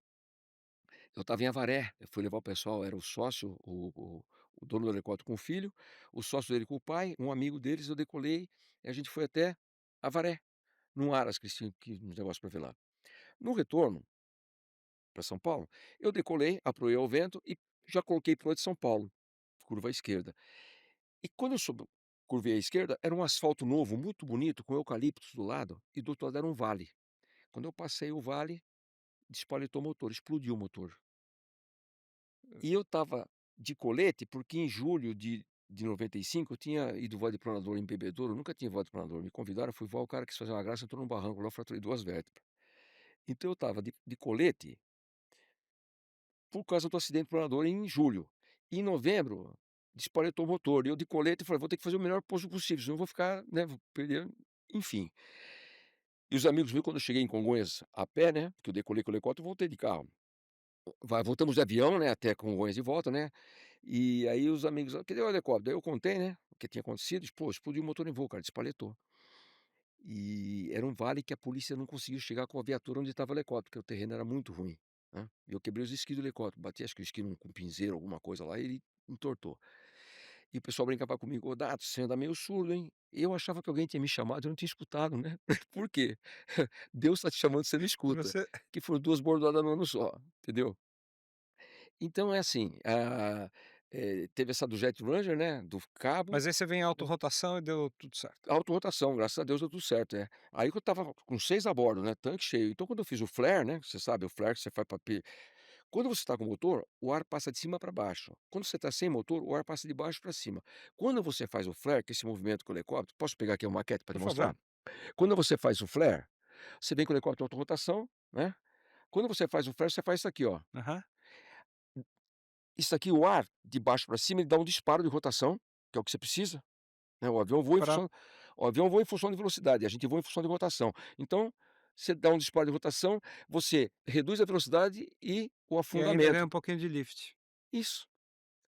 Eu estava em Avaré, eu fui levar o pessoal, era o sócio, o dono do helicóptero com o filho, o sócio dele com o pai, um amigo deles, eu decolei, e a gente foi até Avaré, num Aras que eles tinham que uns negócios para ver lá. No retorno para São Paulo, eu decolei, apoiei ao vento e já coloquei para o de São Paulo, curva à esquerda. E quando eu curvei à esquerda, era um asfalto novo, muito bonito, com eucaliptos do lado, e do outro lado era um vale. Quando eu passei o vale, despaletou o motor, explodiu o motor. E eu estava de colete, porque em julho de de 95, eu tinha ido voar de planador em Bebedouro, eu nunca tinha voado de planador, me convidaram, fui voar, o cara quis fazer uma graça, entrou num barranco lá, eu fraturei 2 vértebras. Então eu estava de colete, por causa do acidente planador em julho. Em novembro, dispaletou o motor, e eu de colete falei: "Vou ter que fazer o melhor pouso possível, senão eu vou ficar, né, vou perder", enfim. E os amigos viram quando eu cheguei em Congonhas a pé, né, porque eu decolei com o helicóptero e voltei de carro. Voltamos de avião, né, até Congonhas de volta, né, e aí os amigos: "Ah, cadê o helicóptero?" Daí eu contei, né, o que tinha acontecido, "Pô, explodiu o motor em voo, cara, despaletou". E era um vale que a polícia não conseguiu chegar com a viatura onde estava o helicóptero, porque o terreno era muito ruim, né. E eu quebrei os esquis do helicóptero, bati acho que o esqui com um pinzeiro, alguma coisa lá, e ele entortou. E o pessoal brincava comigo: "Ô Dato, você anda meio surdo, hein". Eu achava que alguém tinha me chamado, eu não tinha escutado, né. Por quê? Deus está te chamando, você não escuta, Você que foram 2 bordoadas no ano só, entendeu. Então é assim, teve essa do Jet Ranger, né, do cabo, mas aí você vem em autorotação e deu tudo certo. autorotação, graças a Deus deu tudo certo, é. Aí que eu estava com 6 a bordo, né, tanque cheio, então quando eu fiz o flare, né, você sabe o flare que você faz pra quando você está com o motor, o ar passa de cima para baixo. Quando você está sem motor, o ar passa de baixo para cima. Quando você faz o flare, que é esse movimento com o helicóptero, posso pegar aqui uma maquete para Por demonstrar? favor. Quando você faz o flare, você vem com o helicóptero em autorrotação, né, quando você faz o flare, você faz isso aqui, ó. Aham. Isso aqui, o ar de baixo para cima, ele dá um disparo de rotação, que é o que você precisa, né, Pra o avião voa em função de velocidade, a gente voa em função de rotação. Então, você dá um disparo de rotação, você reduz a velocidade e o e ainda ganha afundamento. um pouquinho de lift. Isso.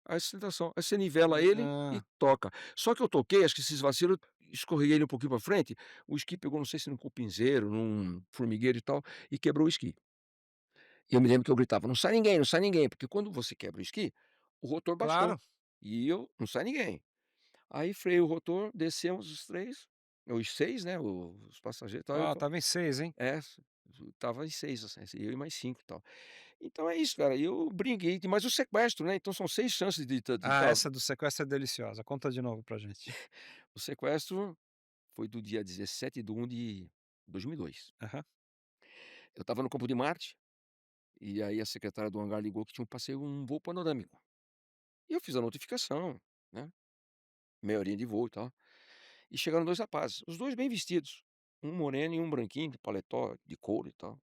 A sustentação. Aí você nivela ele e Hã. toca. Só que eu toquei, acho que esses vacilos, escorreguei ele um pouquinho pra frente, o esqui pegou, não sei se num cupinzeiro, num formigueiro e tal, e quebrou o esqui. E eu me lembro que eu gritava: não sai ninguém", porque quando você quebra o esqui, o rotor baixou. Claro. E eu: "Não sai ninguém". Aí freio o rotor, descemos os 3, os 6, né, os passageiros e tal, eu Ó, fa estava em 6, hein. é, estava em 6, assim, eu e mais 5 e tal. Então é isso, cara, e eu brinquei, mas o sequestro, né, então são 6 chances de Ah, estar. essa do sequestro é deliciosa. Conta de novo pra gente. O sequestro foi do dia 17/1 de 2002. Aham. Eu estava no campo de Marte, e aí a secretária do hangar ligou que tinha um voo panorâmico. E eu fiz a notificação, né, meia horinha de voo e tal, e chegaram 2 rapazes, os 2 bem vestidos, um moreno e um branquinho de paletó de couro e tal.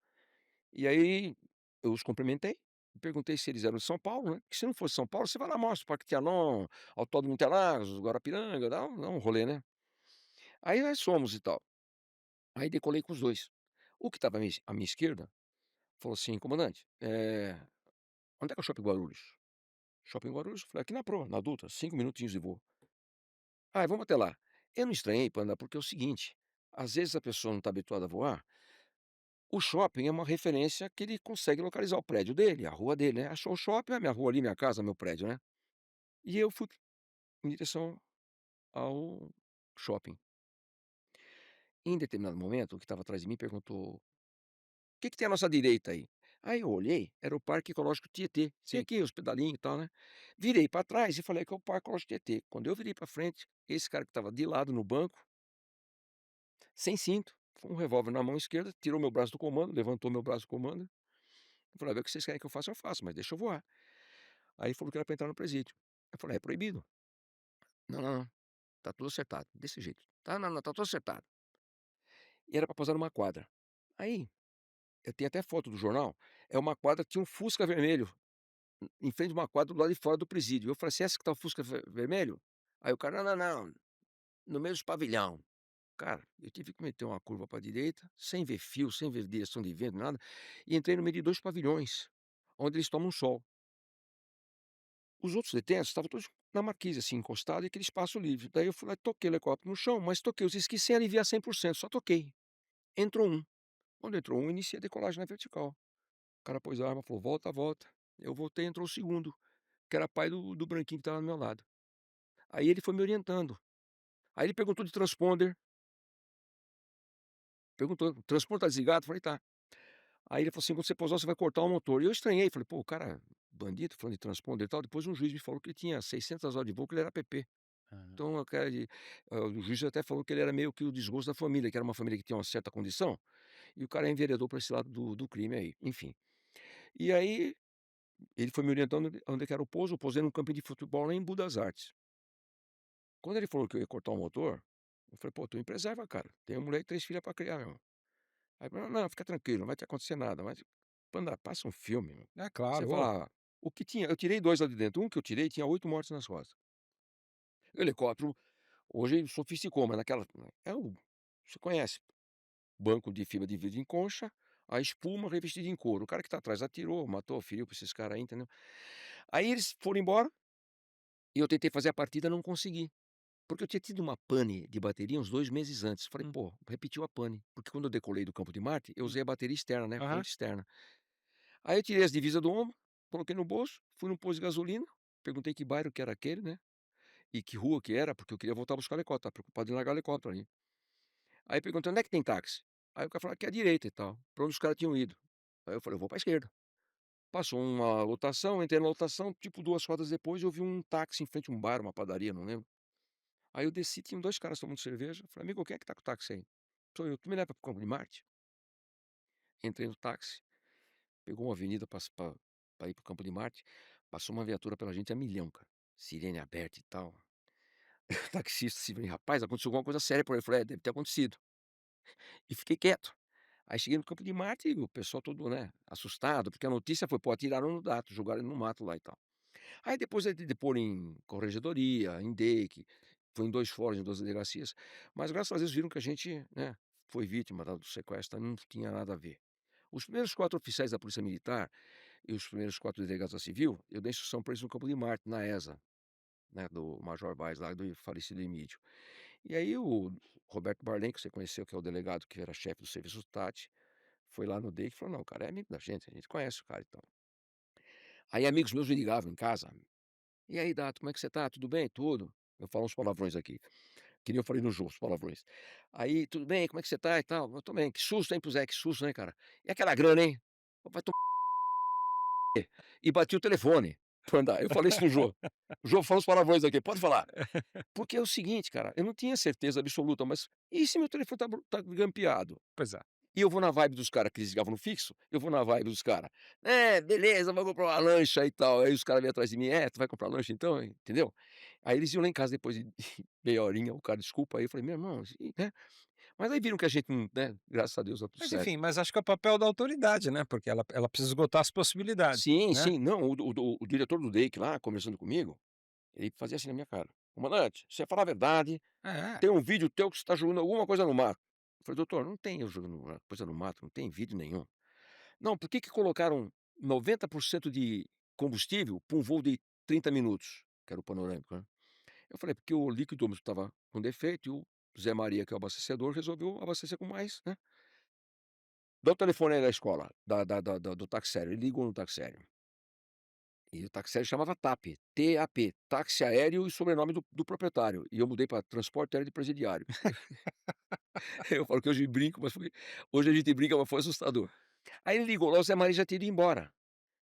E aí eu os cumprimentei, perguntei se eles eram de São Paulo, né, que se não fosse São Paulo, você vai lá, mostra o Parque Trianon, Autódromo Interlagos, Guarapiranga, dá um rolê, né. Aí nós fomos e tal. Aí decolei com os 2. O que estava à minha esquerda falou assim: "Comandante, onde é que é o Shopping Guarulhos?" "Shopping Guarulhos?" Falei: "Aqui na proa, na Dutra, 5 minutinhos de voo." "Ah, vamos até lá." Eu não estranhei, Panda, porque é o seguinte, às vezes a pessoa não está habituada a voar, o shopping é uma referência que ele consegue localizar o prédio dele, a rua dele, né. Achou o shopping, a minha rua ali, minha casa, meu prédio, né. E eu fui em direção ao shopping. Em determinado momento, o que estava atrás de mim perguntou: que tem à nossa direita aí?" Aí eu olhei, era o Parque Ecológico Tietê. Tem Sim. aqui os pedalinhos e tal, né. Virei para trás e falei que é o Parque Ecológico Tietê. Quando eu virei para frente, esse cara que estava de lado no banco, sem cinto, com um revólver na mão esquerda, tirou meu braço do comando, levantou meu braço do comando, eu falei: "Ah, o que vocês querem que eu faço, mas deixa eu voar." Aí falou que era para entrar no presídio. Eu falei: "É proibido." "Não, não, não, tá tudo acertado." Desse jeito. "Tá, não, não, tá tudo acertado." E era para pousar numa quadra. Aí, eu tenho até foto do jornal, é uma quadra que tinha um Fusca vermelho em frente de uma quadra do lado de fora do presídio. Eu falei assim: "Essa que tá o Fusca vermelho?" Aí o cara: "Não, não, não, no mesmo pavilhão." Cara, eu tive que meter uma curva pra direita, sem ver fio, sem ver direção de vento, nada, e entrei no meio de 2 pavilhões, onde eles tomam sol. Os outros detentos estavam todos na marquise, assim, encostados, e aquele espaço livre. Daí eu fui lá e toquei o helicóptero no chão, mas toquei os esquis sem aliviar 100%, só toquei. Entrou um. Quando entrou um, iniciei a decolagem na vertical. O cara pôs a arma, falou: "Volta, volta." Eu voltei, entrou o segundo, que era pai do branquinho que estava do meu lado. Aí ele foi me orientando. Aí ele perguntou de transponder, perguntou: "O transponder tá desligado?" Falei: "Tá." Aí ele falou assim: "Quando você pousar, você vai cortar o motor." E eu estranhei, falei: "Pô, o cara bandido falando de transponder e tal." Depois um juiz me falou que ele tinha 600 horas de voo, que ele era PP. Hã. Então o juiz até falou que ele era meio que o desgosto da família, que era uma família que tinha uma certa condição, e o cara enveredou para esse lado do crime aí, enfim. E aí ele foi me orientando onde é que era o pouso, eu pousei num campinho de futebol lá em Budas Artes. Quando ele falou que eu ia cortar o motor, eu falei: "Pô, tu me preserva, cara, tenho mulher e 3 filhas pra criar, meu irmão". Aí ele falou: "Não, fica tranquilo, não vai te acontecer nada, mas anda, passa um filme, meu". É Você claro, ô, fala o que tinha eu tirei 2 lá de dentro, um que eu tirei tinha 8 mortes nas costas. O helicóptero hoje sofisticou, mas naquela é o você conhece, banco de fibra de vidro em concha, a espuma revestida em couro. O cara que tá atrás atirou, matou, feriu pra esses caras aí, entendeu. Aí eles foram embora e eu tentei fazer a partida, não consegui. Porque eu tinha tido uma pane de bateria uns 2 meses antes. Falei: hum, "Pô, repetiu a pane", porque quando eu decolei do campo de Marte, eu hum, usei a bateria externa, né, aham, fonte externa. Aí eu tirei as divisas do ombro, coloquei no bolso, fui no posto de gasolina, perguntei que bairro que era aquele, né, e que rua que era, porque eu queria voltar a buscar o helicóptero, estava preocupado em largar o helicóptero ali. Aí perguntei: "Onde é que tem táxi?" Aí o cara falou: "Aqui à direita e tal", pra onde os caras tinham ido. Aí eu falei: "Eu vou pra esquerda". Passou uma lotação, entrei na lotação, tipo 2 rodas depois eu vi um táxi em frente a um bar, uma padaria, não lembro. Aí eu desci, tinham 2 caras tomando cerveja, falei: "Amigo, quem é que tá com o táxi aí?" "Sou eu, tu me leva para o Campo de Marte?" Entrei no táxi, pegou uma avenida pra ir para o Campo de Marte, passou uma viatura pela gente a milhão, cara, sirene aberta e tal. O taxista assim: "Rapaz, aconteceu alguma coisa séria por aí", eu falei: "É, deve ter acontecido". E fiquei quieto. Aí cheguei no Campo de Marte e o pessoal todo, né, assustado, porque a notícia foi: "Pô, atiraram no Dato, jogaram ele no mato lá e tal". Aí depois de depor em corregedoria, em DEIC, foi em 2 fóruns, em 2 delegacias, mas graças a Deus viram que a gente, né, foi vítima do sequestro, não tinha nada a ver. Os primeiros 4 oficiais da Polícia Militar e os primeiros 4 delegados da Civil, eu dei instrução para eles no Campo de Marte, na ESA, né, do Major Vaz lá, do falecido Emídio. E aí o Roberto Barlen, que você conheceu, que é o delegado que era chefe do serviço TAT, foi lá no DEIC e falou: "Não, o cara é amigo da gente, a gente conhece o cara e tal". Aí amigos meus me ligavam em casa: "E aí, Dato, como é que você tá? Tudo bem?" "Tudo". Eu falo uns palavrões aqui, que nem eu falei no jogo, os palavrões. Aí: "Tudo bem, como é que você tá e tal?" "Eu tô bem". "Que susto, hein, pro Zé, que susto, né, cara? E aquela grana, hein?" "Vai tomar", e bati o telefone pra andar. Eu falei isso no Jô. O Jô, fala os palavrões aqui, pode falar. Porque é o seguinte, cara, eu não tinha certeza absoluta, mas e se meu telefone tá grampeado? pois é. E eu vou na vibe dos caras que eles ligavam no fixo, eu vou na vibe dos caras: "É, beleza, vou comprar uma lancha e tal". Aí os caras vêm atrás de mim: "É, tu vai comprar lancha então?", entendeu? Aí eles iam lá em casa depois de meia horinha, o cara: "Desculpa aí", eu falei: "Meu irmão", né, mas aí viram que a gente não, né, graças a Deus deu tudo Mas certo. enfim, mas acho que é o papel da autoridade, né, porque ela precisa esgotar as possibilidades, Sim, né. sim, não, o diretor do DEIC lá, conversando comigo, ele fazia assim na minha cara: "Comandante, você falar a verdade, É, tem um vídeo teu que você tá jogando alguma coisa no mato". Eu falei: "Doutor, não tem eu jogando coisa no mato, não tem vídeo nenhum". Não, por que que colocaram 90% de combustível para um voo de 30 minutos, que era o panorâmico, né. Eu falei: "Porque o liquidômetro estava com defeito e o Zé Maria, que é o abastecedor, resolveu abastecer com mais, né". Dá o telefone aí da escola, da do taxério, ele ligou no taxério, e o taxério chamava TAP, T-A-P, táxi aéreo e sobrenome do proprietário, e eu mudei para transporte aéreo de presidiário. Eu falo que hoje brinco, mas foi hoje a gente brinca, mas foi assustador. Aí ele ligou lá, o Zé Maria já tinha ido embora.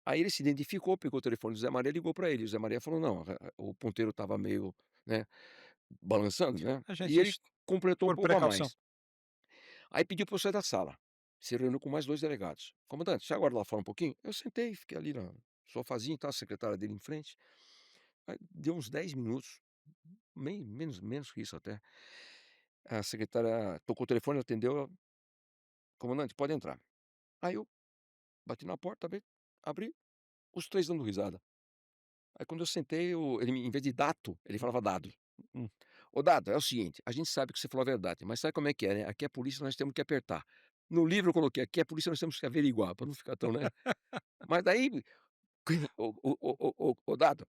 Aí ele se identificou, pegou o telefone do Zé Maria, ligou pra ele, o Zé Maria falou: "Não, o ponteiro estava meio, né, balançando, né", a e gente ele completou um por pouco a precaução. mais. Aí pediu pra eu sair da sala, se reuniu com mais 2 delegados. "Comandante, você aguarda lá fora um pouquinho?" Eu sentei, fiquei ali na sofazinho e tal, a secretária dele em frente. Aí deu uns 10 minutos, menos que isso até, a secretária tocou o telefone, atendeu, "Comandante, pode entrar". Aí eu bati na porta, abri, os 3 dando risada. Aí quando eu sentei, ele em vez de dato, ele falava dado. Hum. "Ô dado, é o seguinte, a gente sabe que você falou a verdade, mas sabe como é que é, né, aqui é a polícia, nós temos que apertar". No livro eu coloquei: "Aqui é a polícia, nós temos que averiguar", para não ficar tão, né. Mas daí, ô dado,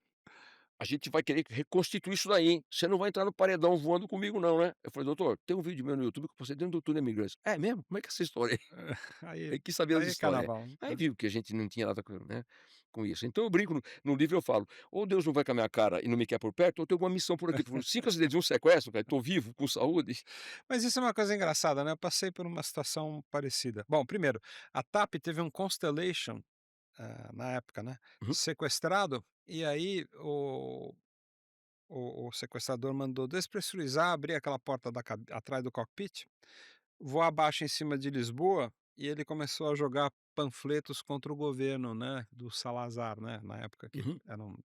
a gente vai querer reconstituir isso daí, hein, você não vai entrar no paredão voando comigo não, né. Eu falei: "Doutor, tem um vídeo meu no YouTube que eu postei dentro do túnel da imigrância". "É mesmo? Como é que é essa história aí?" Aí Ele quis saber as aí é histórias. carnaval, Aí viu que a gente não tinha nada com, né, com isso. Então eu brinco no livro eu falo: "Ou Deus não vai com a minha cara e não me quer por perto, ou tem alguma missão por aqui". Por 5 acidentes e um sequestro, cara, tô vivo, com saúde. Mas isso é uma coisa engraçada, né, eu passei por uma situação parecida. Bom, primeiro, a TAP teve um Constellation, na época, né, Uhum, sequestrado, e aí o sequestrador mandou despressurizar, abrir aquela porta da atrás do cockpit, voar abaixo em cima de Lisboa, e ele começou a jogar panfletos contra o governo, né, do Salazar, né, na época que uhum. era um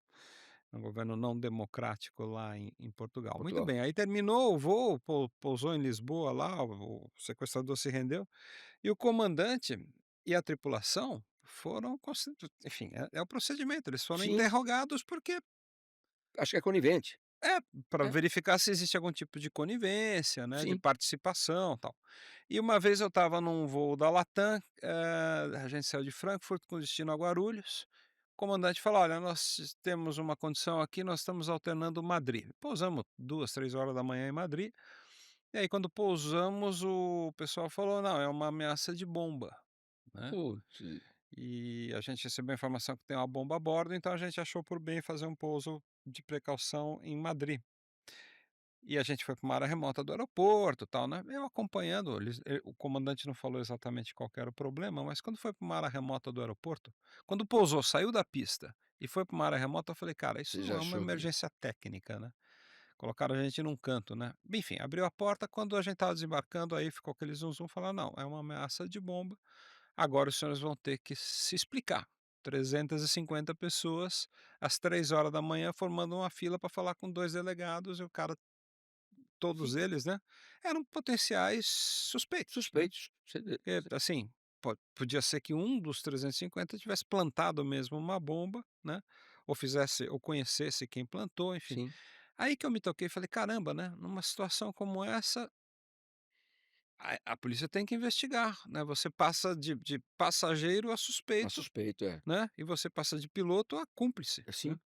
um governo não democrático lá em Portugal. Muito Portugal. bem, aí terminou o voo, pousou em Lisboa lá, o sequestrador se rendeu, e o comandante e a tripulação foram enfim, é o procedimento, eles foram Sim, interrogados porque acho que é conivente. é, para É, verificar se existe algum tipo de conivência, né, de sim. participação, tal. E uma vez eu estava num voo da Latam, a gente saiu de Frankfurt com destino a Guarulhos, o comandante falou: "Olha, nós temos uma condição aqui, nós estamos alternando Madrid". Pousamos 2, 3 horas da manhã em Madrid, e aí quando pousamos o pessoal falou: "Não, é uma ameaça de bomba", né, Putz, e a gente recebeu a informação que tem uma bomba a bordo, então a gente achou por bem fazer um pouso de precaução em Madrid. E a gente foi para uma área remota do aeroporto, tal, né, eu acompanhando, o comandante não falou exatamente qual que era o problema, mas quando foi para uma área remota do aeroporto, quando pousou, saiu da pista e foi para uma área remota, eu falei: "Cara, isso você não já é uma achou que emergência técnica, né". Colocaram a gente num canto, né. Enfim, abriu a porta, quando a gente estava desembarcando, aí ficou aquele zum zum, falaram: "Não, é uma ameaça de bomba, agora os senhores vão ter que se explicar". 350 pessoas, às 3 horas da manhã formando uma fila para falar com 2 delegados e o cara, todos fica eles, né, eram potenciais suspeitos, né. suspeitos. Você Porque, assim, podia ser que um dos 350 tivesse plantado mesmo uma bomba, né, ou fizesse ou conhecesse quem plantou, enfim. sim, Aí que eu me toquei e falei: "Caramba, né, numa situação como essa, a polícia tem que investigar, né, você passa de passageiro a a suspeito, suspeito, é. né, e você passa de piloto a cúmplice, né. Sim,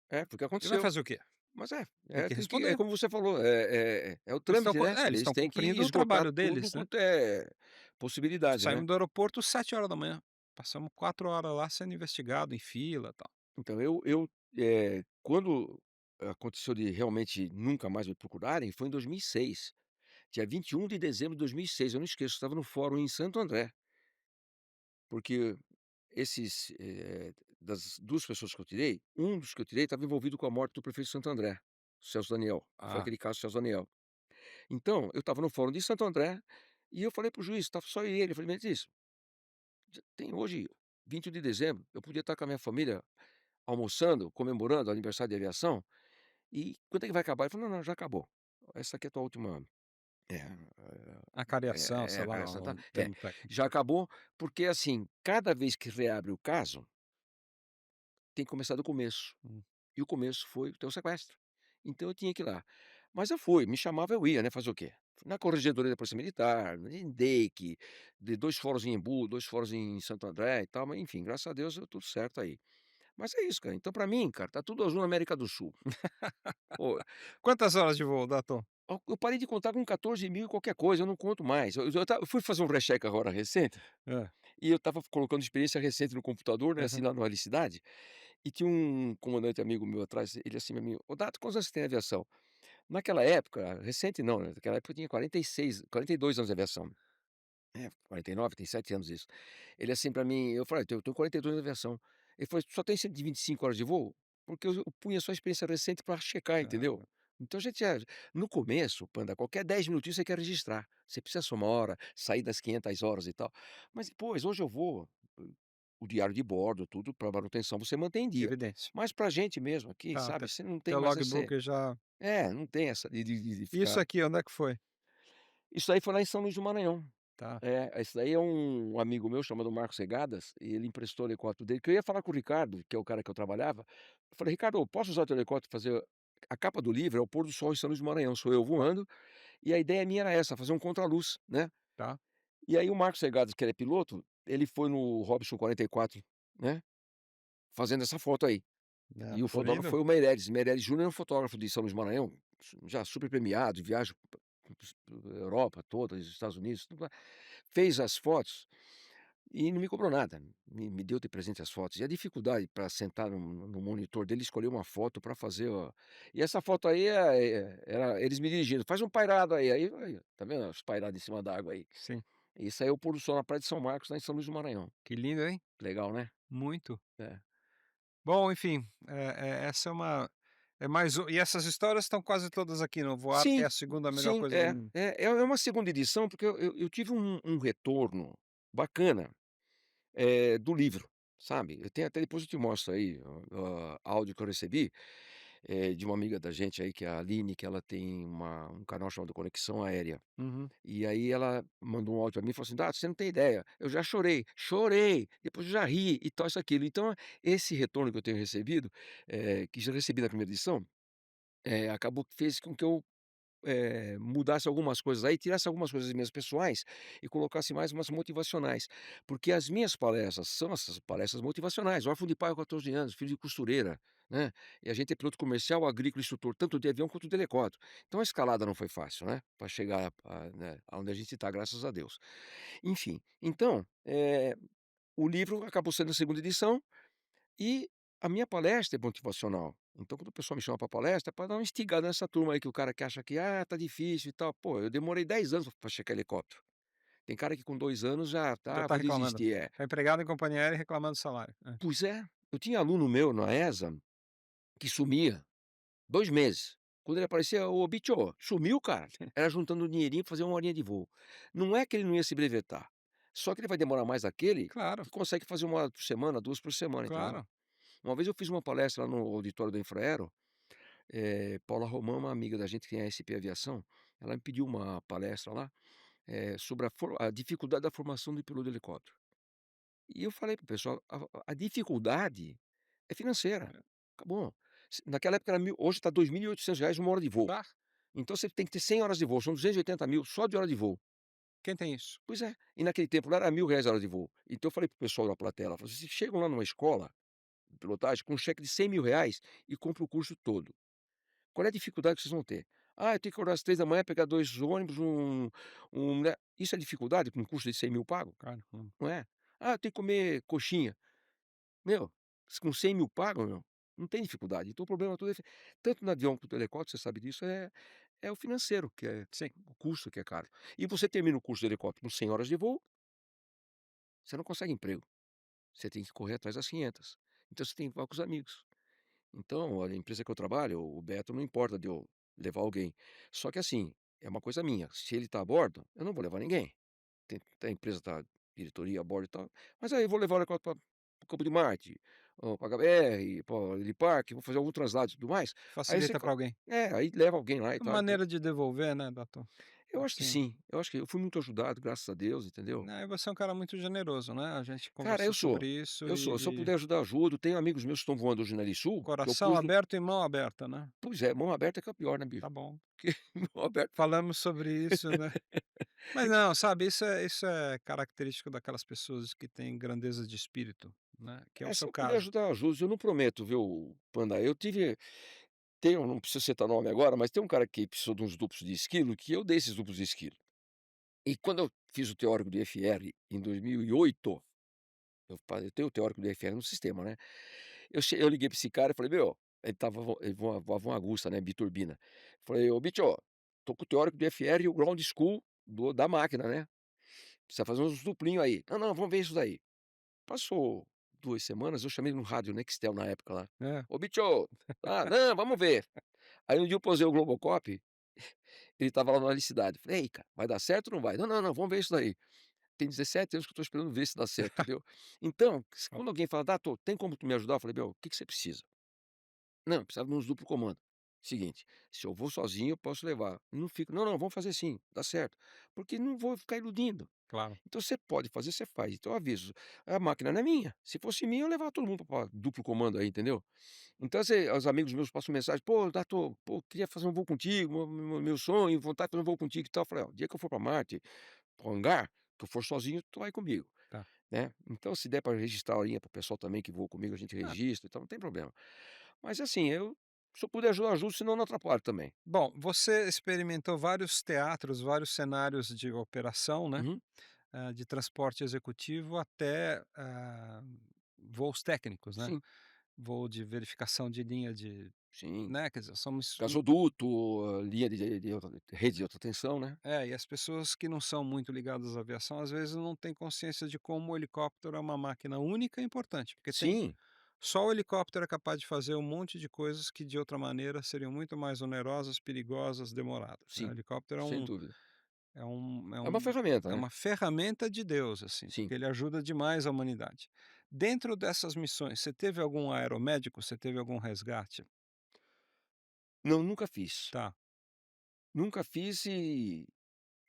é, porque E vai aconteceu. fazer o quê? Mas Tem que tem que é responder. como você falou, é o Eles estão trâmite, né, eles eles estão têm que cumprindo o esgotar trabalho tudo deles, né. quanto é possibilidade, né. Saímos do aeroporto 7 horas da manhã, passamos 4 horas lá sendo investigado em fila, tal. Então quando aconteceu de realmente nunca mais me procurarem, foi em 2006, dia 21 de dezembro de 2006, eu não esqueço, eu estava no fórum em Santo André, porque das 2 pessoas que eu tirei, um dos que eu tirei estava envolvido com a morte do prefeito de Santo André, Celso Daniel, foi Ah, aquele caso Celso Daniel. Então, eu estava no fórum de Santo André, e eu falei para o juiz, estava só eu e ele, eu falei: "Me diz, tem hoje 21 de dezembro, eu podia estar com a minha família almoçando, comemorando o aniversário de aviação, e quando é que vai acabar?" Ele falou: "Não, não, já acabou. Essa aqui é a tua última". É, acariação, sei a lá caraça, tá, o termo técnico. já acabou, porque, assim, cada vez que reabre o caso, tem que começar do começo, Hum. e o começo foi o teu sequestro. Então eu tinha que ir lá. Mas eu fui, me chamava, eu ia, né, fazer o quê? Na Corregedoria da Polícia Militar, em DEIC, de 2 fóruns em Embu, 2 fóruns em Santo André e tal, mas enfim, graças a Deus deu tudo certo aí. Mas é isso, cara, então pra mim, cara, tá tudo azul na América do Sul. Pô, Quantas horas de voo dá, Tom? eu parei de contar com 14 mil e qualquer coisa, eu não conto mais. Eu fui fazer um recheck agora recente, Hã. e eu estava colocando experiência recente no computador, né, assim, Aham. lá no Alicidade, e tinha um comandante amigo meu atrás, ele assim pra mim: "Ô Dato, quantos anos você tem em aviação?" Naquela época, recente não, né, naquela época eu tinha 46, 42 anos de aviação. É, 49, tem 7 anos isso. Ele assim pra mim, eu falei: "Eu tenho 42 anos de aviação". Ele falou: "Só tem 125 horas de voo?" Porque eu punha só a experiência recente pra checar, entendeu. Caramba. Então a gente já no começo, Panda, qualquer 10 minutinhos você quer registrar. Você precisa somar hora, sair das 500 horas e tal. Mas depois, hoje eu vou, o diário de bordo, tudo pra manutenção você mantém em dia. Evidência. Mas pra gente mesmo aqui, Tá, sabe, você não tem teu mais esse logbook já não tem essa de isso ficar. aqui, onde é que foi? Isso aí foi lá em São Luís do Maranhão. Tá, É, esse daí é um amigo meu chamado Marcos Regadas, e ele emprestou o helicóptero dele, que eu ia falar com o Ricardo, que é o cara que eu trabalhava. Eu falei: "Ricardo, posso usar o teu helicóptero e fazer" a capa do livro é o pôr do sol em São Luís do Maranhão, sou eu voando, e a ideia minha era essa, fazer um contraluz, né. tá. E aí o Marcos Regadas, que ele é piloto, ele foi no Robson 44, né, fazendo essa foto aí. É, E o tô fotógrafo indo. foi o Meirelles. Meirelles Júnior é um fotógrafo de São Luís do Maranhão, já super premiado, viaja Europa toda, os Estados Unidos, tudo lá. Fez as fotos e não me cobrou nada, me deu de presente as fotos. E a dificuldade para sentar no monitor dele, escolher uma foto para fazer e essa foto aí era eles me dirigindo: "Faz um pairado aí, tá vendo os pairados em cima d'água aí?" Sim. Isso aí é o pôr do sol na praia de São Marcos, lá em São Luís do Maranhão. Que lindo, hein? Legal, né? Muito. É. Bom, enfim, essa é mais e essas histórias estão quase todas aqui no Voar é Sim, a segunda melhor sim, coisa do mundo. é uma segunda edição, porque eu tive um retorno bacana, do livro, sabe. Eu tenho até depois eu te mostro aí, áudio que eu recebi, de uma amiga da gente aí, que é a Aline, que ela tem um canal chamado Conexão Aérea. Uhum. E aí ela mandou um áudio pra mim e falou assim: "Dado, você não tem ideia, eu já chorei, chorei, depois eu já ri e tal, isso, aquilo". Então, esse retorno que eu tenho recebido, que já recebi na primeira edição, acabou que fez com que eu mudasse algumas coisas aí, tirasse algumas coisas minhas pessoais e colocasse mais umas motivacionais. Porque as minhas palestras são essas palestras motivacionais, órfão de pai com 14 anos, filho de costureira, né, e a gente é piloto comercial, agrícola, instrutor tanto de avião quanto de helicóptero. Então a escalada não foi fácil, né, para chegar né, aonde a gente está, graças a Deus. Enfim, então, o livro acabou sendo a segunda edição e a minha palestra é motivacional. Então, quando o pessoal me chama para palestra, é para dar uma instigada nessa turma aí, que o cara que acha que, tá difícil e tal. Pô, eu demorei 10 anos para checar helicóptero. Tem cara que com 2 anos já Já tá: "Ah, está vou reclamando. desistir". É. Está empregado em companhia aérea e reclamando do salário. É. Pois é, eu tinha aluno meu na ESA que sumia 2 meses. Quando ele aparecia: "Ô bicho", sumiu cara. Era juntando um dinheirinho pra fazer 1 horinha de voo. Não é que ele não ia se brevetar, só que ele vai demorar mais aquele Claro, que consegue fazer 1 hora por semana, 2 por semana, entendeu? claro. Uma vez eu fiz uma palestra lá no auditório da Infraero. Paula Romão, uma amiga da gente que tem a SP Aviação, ela me pediu uma palestra lá, sobre a dificuldade da formação do piloto de helicóptero. E eu falei para o pessoal: "A dificuldade é financeira, É. acabou. Naquela época era hoje está R$ 2.800 1 hora de voo. Bah, Então você tem que ter 100 horas de voo, são 280.000 só de hora de voo". quem tem isso? Pois é, e naquele tempo lá era R$ 1.000 a hora de voo. Então eu falei para o pessoal da plateia lá, falei: "Vocês chegam lá numa escola de pilotagem com um cheque de R$ 100.000 e compra o curso todo. Qual é a dificuldade que vocês vão ter? Ah, eu tenho que acordar às 3 da manhã, pegar 2 ônibus, né, isso é dificuldade com um custo de 100.000 pago? Claro. Não é? Ah, eu tenho que comer coxinha. Meu, com 100.000 pago, meu, não tem dificuldade. Então o problema todo é tanto no avião quanto no helicóptero, você sabe disso, é o financeiro, que é Sim, o custo que é caro. E você termina o curso de helicóptero com 100 horas de voo, você não consegue emprego. Você tem que correr atrás das 500. Então você tem que voar com os amigos. Então, a empresa que eu trabalho, o Beto, não importa de eu levar alguém. Só que assim, é uma coisa minha, se ele está a bordo, eu não vou levar ninguém. A empresa está diretoria a bordo e tal, mas aí eu vou levar o negócio para o Campo de Marte, ou pra HBR, para Helipark, vou fazer algum translado e tudo mais, aí você facilita para alguém. aí leva alguém lá e É tal, então maneira de devolver, né, doutor? eu acho que Assim, sim, eu acho que eu fui muito ajudado, graças a Deus, entendeu. né, e você é um cara muito generoso, né, a gente Cara, conversou sobre isso eu sou, se eu e puder ajudar, ajudo, tenho amigos meus que estão voando hoje na Helisul, que eu coração pus no aberto e mão aberta, né. pois é, mão aberta que é o pior, né, Tá bicho, bom. porque mão aberta. Falamos sobre isso, né. Mas não, sabe, isso é característico daquelas pessoas que têm grandeza de espírito, né, que é o Se seu eu puder caso. ajudar, eu ajudo. Eu não prometo, viu, Panda. Não preciso citar nome agora, mas tem um cara que precisou de uns duplos de esquilo, que eu dei esses duplos de esquilo. E quando eu fiz o teórico do IFR em 2008, eu tenho o teórico do IFR no sistema, né. Eu liguei para esse cara e falei: "Meu", ele voava uma Agusta, né, biturbina. Falei: "Ô bicho, tô com o teórico do IFR e o ground school da máquina, né. Precisa fazer uns duplinho aí". "Não, não, vamos ver isso daí". Passou 2 semanas, eu chamei no rádio Nextel na época lá. É, "Ô bicho, não, vamos ver". Aí um dia eu posei o Globocop, ele estava lá na Licidade. Falei: "Ei, cara, vai dar certo ou não vai?". "Não, não, não, vamos ver isso daí". Tem 17 anos que eu estou esperando ver se dá certo, entendeu. Então, quando alguém fala: "Dato, tem como tu me ajudar?", eu falei: "Meu, o que que você precisa?". "Não, eu precisava de uns duplo comando". Seguinte, se eu vou sozinho eu posso levar, não fico: "Não, não, vamos fazer sim, dá certo", porque não vou ficar iludindo. claro. Então você pode fazer, você faz. Então eu aviso, a máquina não é minha, se fosse minha eu levava todo mundo para duplo comando aí, entendeu. Então os amigos meus passam mensagem: "Pô, Dato, pô, queria fazer um voo contigo, meu sonho, vontade de fazer um voo contigo e tal". Eu falei: "Ó, o dia que eu for para Marte, para o hangar, que eu for sozinho, tu vai comigo", Tá. né. Então se der para registrar a horinha para o pessoal também que voa comigo, a gente Ah, registra, então não tem problema. Mas assim, se eu puder ajudar, eu ajudo, senão não atrapalho também. bom, você experimentou vários teatros, vários cenários de operação, né, Uhum. de transporte executivo até, voos técnicos, né, Sim, voo de verificação de linha de, sim. né, quer dizer, somos Gasoduto, linha rede de alta tensão, né. e as pessoas que não são muito ligadas à aviação, às vezes, não têm consciência de como o helicóptero é uma máquina única e importante, porque tem Sim, só o helicóptero é capaz de fazer um monte de coisas que, de outra maneira, seriam muito mais onerosas, perigosas, demoradas, né. O sim, helicóptero sem dúvida. é um é É uma um ferramenta, é né. uma ferramenta de Deus, assim, Sim. porque ele ajuda demais a humanidade. Dentro dessas missões, você teve algum aeromédico? Você teve algum resgate? Não, nunca fiz. Tá, Nunca fiz e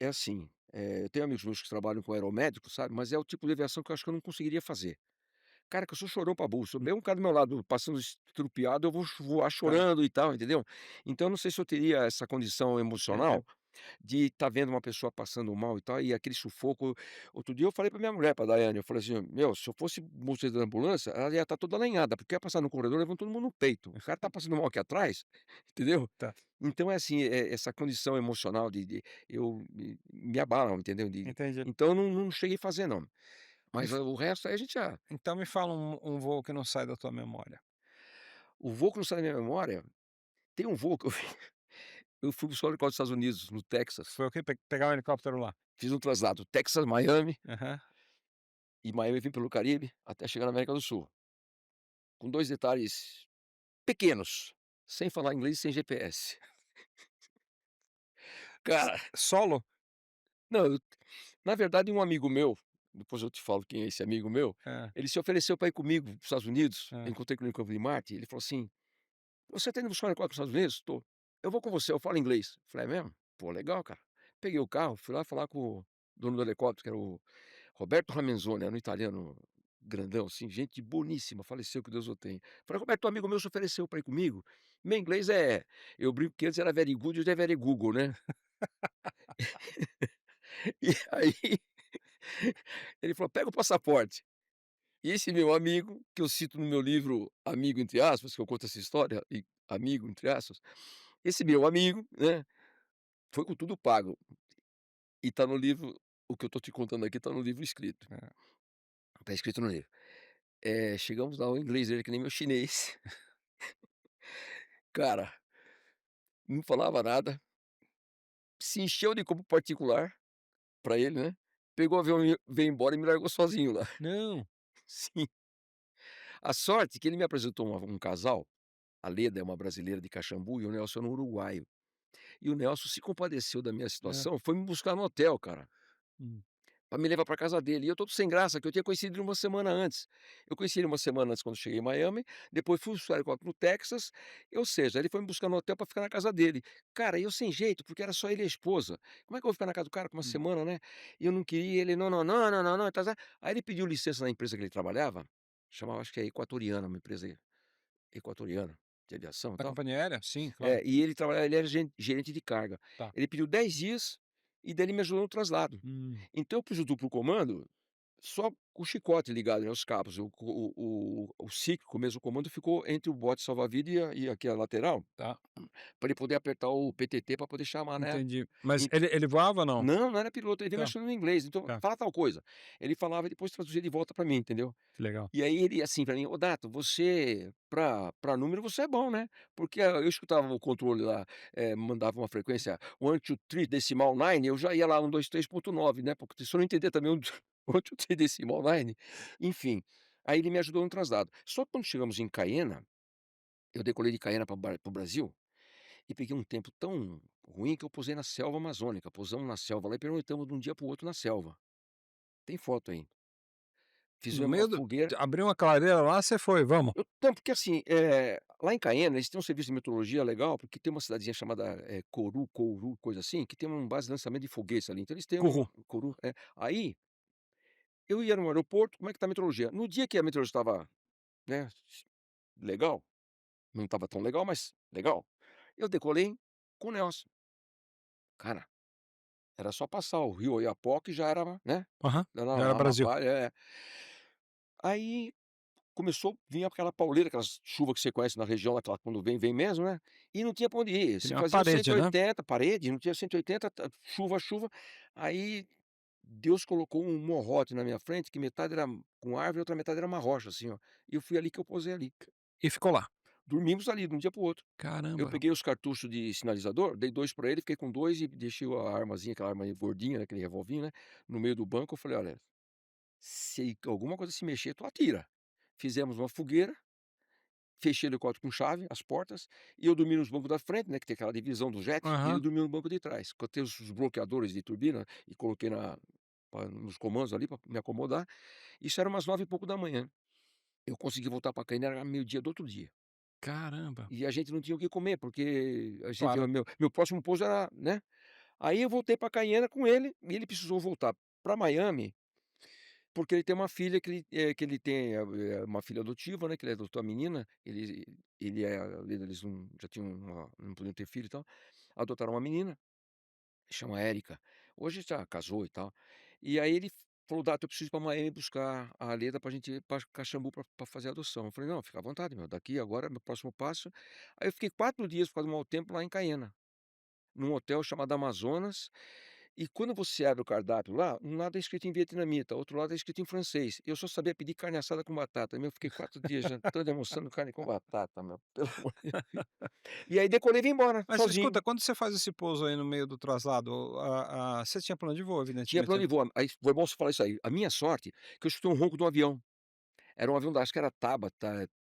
é assim, eu tenho amigos meus que trabalham com aeromédicos, sabe, mas é o tipo de aviação que eu acho que eu não conseguiria fazer. Cara, que eu sou chorão pra burro, se hum, vem um cara do meu lado passando estrupiado, eu vou voar tá, chorando e tal, entendeu. Então eu não sei se eu teria essa condição entendi. emocional de estar vendo uma pessoa passando mal e tal, e aquele sufoco. Outro dia eu falei pra minha mulher, pra Daiane, eu falei assim: "Meu, se eu fosse motorista da ambulância, ela ia estar toda lenhada, porque ia passar no corredor levando todo mundo no peito. O cara tá passando mal aqui atrás", entendeu. Tá, Então é assim, essa condição emocional de eu me abalam, entendeu, entendi. então eu não cheguei a fazer não. Me Mas f o resto aí a gente já Então me fala um voo que não sai da tua memória. o voo que não sai da minha memória, tem um voo que eu eu fui buscar o helicóptero dos Estados Unidos, no Texas, Foi o quê? Pegar um helicóptero lá? fiz um translado Texas-Miami, Aham. e Miami vim pelo Caribe até chegar na América do Sul, com 2 detalhes pequenos, sem falar inglês e sem GPS. Cara, Solo? não, na verdade um amigo meu, depois eu te falo quem é esse amigo meu, Hã, ele se ofereceu para ir comigo para os Estados Unidos, eu hã. encontrei com ele no campo de Marte, ele falou assim: "Você tá indo buscar um helicóptero para os Estados Unidos?" "Tô." "Eu vou com você, eu falo inglês." Falei: "É mesmo? Pô, legal, cara." Peguei o carro, fui lá falar com o dono do helicóptero, que era o Roberto Ramenzoni, era um italiano grandão, assim, gente boníssima, faleceu, que Deus o tenha. Falei: "Roberto, um amigo meu se ofereceu para ir comigo." Meu inglês eu brinco que antes era very good, hoje é very Google, né. E aí ele falou: "Pega o passaporte." E esse meu amigo, que eu cito no meu livro "Amigo", entre aspas, que eu conto essa história, e amigo, entre aspas, esse meu amigo, né, foi com tudo pago. E tá no livro, o que eu tô te contando aqui tá no livro escrito. É. Tá escrito no livro. Chegamos lá, o inglês dele é que nem meu chinês. Cara, não falava nada, se encheu de como particular pra ele, né, pegou o avião e veio embora e me largou sozinho lá. Não. Sim. A sorte que ele me apresentou um casal, a Leda é uma brasileira de Caxambu e o Nelson é um uruguaio. E o Nelson se compadeceu da minha Hã. situação, foi me buscar no hotel, cara. Hum. Pra me levar pra casa dele. E eu todo sem graça, que eu tinha conhecido ele uma semana antes. Eu conheci ele uma semana antes quando cheguei em Miami, depois fui buscar ele no Texas, ou seja, ele foi me buscar no hotel pra ficar na casa dele. Cara, e eu sem jeito, porque era só ele e a esposa. Como é que eu vou ficar na casa do cara com uma Hum. semana, né? E eu não queria, ele: "Não, não, não, não, não, não", tá, tá. Aí ele pediu licença na empresa que ele trabalhava, chamava, acho que é Equatoriana, uma empresa equatoriana de aviação e Da tal. companhia aérea? Sim, claro. E ele era gerente de carga. Tá. Ele pediu 10 dias, e daí ele me ajudou no traslado. Hum. Então eu pus o duplo comando, só com o chicote ligado, né, os cabos, o cíclico mesmo, o comando ficou entre o bote salva-vida e aqui a lateral, Tá, para ele poder apertar o PTT para poder chamar, né. entendi. Mas En ele voava ou não? não, não era piloto, ele veio me Tá, achando no inglês, então: tá. "Fala tal coisa." Ele falava e depois traduzia de volta para mim, entendeu. Que legal. E aí ele assim pra mim: "Ô Dato, você pra número você é bom, né?" Porque eu escutava o controle lá, mandava uma frequência 1, 2, 3 decimal 9, eu já ia lá 1, 2, 3.9, né, porque se eu não entender também 1, 2, 3 decimal 9, enfim. Aí ele me ajudou no traslado. Só que quando chegamos em Caiena, eu decolei de Caiena para o Brasil, e peguei um tempo tão ruim que eu pousei na selva amazônica, pousamos na selva lá e pernoitamos de um dia para o outro na selva. Tem foto ainda. No Fizemos uma meio do fogueira. abriu uma clareira lá, você foi: "Vamos". Não, porque assim, lá em Caiena eles têm um serviço de meteorologia legal, porque tem uma cidadezinha chamada, Couru, coisa assim, que tem uma base de lançamento de foguetes ali, então eles têm Curru. Couru, é. Aí, eu ia no aeroporto, como é que tá a meteorologia? No dia que a meteorologia estava, né, legal, não estava tão legal, mas legal, eu decolei com o Nelson. Cara, era só passar o rio Oiapoque e já era, né, Aham. lá Já na era Brasil. Amapá, Aí começou a vir aquela pauleira, aquelas chuva que você conhece na região lá, aquela quando vem, vem mesmo, né, e não tinha pra onde ir. Que Você nem uma fazia o parede, né. 180, parede, não tinha 180, chuva, chuva, aí Deus colocou um morrote na minha frente, que metade era com árvore, a outra metade era uma rocha, assim, ó, e eu fui ali que eu posei ali. E ficou lá. Dormimos ali de um dia para o outro. Eu Caramba. peguei os cartuchos de sinalizador, dei 2 pra ele, fiquei com 2 e deixei a armazinha, aquela arma gordinha, né, aquele revolvinho, né, no meio do banco. Eu falei: "Olha, se alguma coisa se mexer, tu atira." Fizemos uma fogueira, fechei o helicóptero com chave, as portas, e eu dormi nos bancos da frente, né, que tem aquela divisão do jet, e ele Aham. dormiu no banco de trás. Botei os bloqueadores de turbina e coloquei nos comandos ali para me acomodar. Isso era umas 9 e pouco da manhã. Eu consegui voltar para Caína, era meio-dia do outro dia. Caramba. E a gente não tinha o que comer, porque a gente Claro. o meu próximo pouso era, né. Aí eu voltei para Caiena com ele, e ele precisou voltar para Miami, porque ele tem uma filha que ele tem, uma filha adotiva, né, que ele adotou a menina, eles não já tinham não podiam ter filho e tal, adotaram uma menina, chama Érika, hoje já casou e tal. E aí ele falou: "Data, eu preciso ir pra Miami buscar a Leda pra gente ir pra Caxambu pra fazer a adoção". Eu falei: "Não, fica à vontade meu, daqui agora meu próximo passo". Aí eu fiquei 4 dias por causa do mau tempo lá em Caiena, num hotel chamado Amazonas, e quando você abre o cardápio lá, um lado é escrito em vietnamita, outro lado é escrito em francês. Eu só sabia pedir carne assada com batata, meu, eu fiquei 4 dias jantando e almoçando carne com batata, meu, pelo amor de Deus. E aí decolei e vim embora, Mas sozinho. escuta, quando você faz esse pouso aí no meio do traslado, você tinha plano de voo, Tinha evidentemente, plano né? de voo, aí foi bom você falar isso aí. A minha sorte, que eu escutei um ronco de um avião. Era um avião acho que era TABA,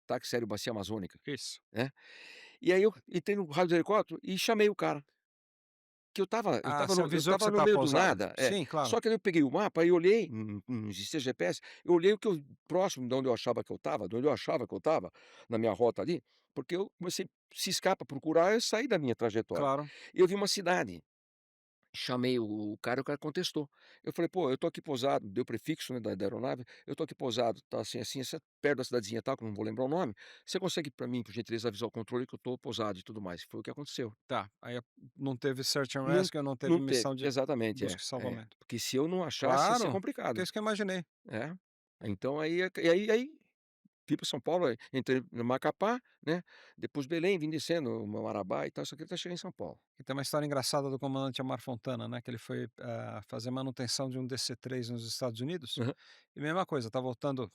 Táxi Aéreo Bacia Amazônica, Isso. né. E aí eu entrei no raio do helicóptero e chamei o cara, que eu Ah, estava você eu avisou que estava você no estava meio do pausado. nada, Sim, claro. só que aí eu peguei o mapa e olhei, não existia GPS, eu olhei o que eu próximo de onde eu achava que eu estava, de onde eu achava que eu estava, na minha rota ali, porque eu comecei ciscar pra procurar, eu saí da minha trajetória. Claro. E eu vi uma cidade. Chamei o cara, o cara contestou. Eu falei: "Pô, eu tô aqui pousado", deu o prefixo, né, da aeronave, "Eu tô aqui pousado, tá assim, assim, assim, perto da cidadezinha tal, que eu não vou lembrar o nome, você consegue pra mim, por gentileza, avisar o controle que eu tô pousado e tudo mais?". Foi o que aconteceu. Tá. Aí não teve search and Não rescue, não teve não teve, missão de exatamente, busca e é. salvamento. Porque se eu não achasse, ia ser Claro, que é complicado. isso que eu imaginei. É. Então aí vim para São Paulo, entrei no Macapá, né, depois Belém, vim descendo, Marabá e tal, isso aqui até chegar em São Paulo. E tem uma história engraçada do comandante Amar Fontana, né, que ele foi, fazer manutenção de um DC-3 nos Estados Unidos, Aham. e mesma coisa, tá voltando.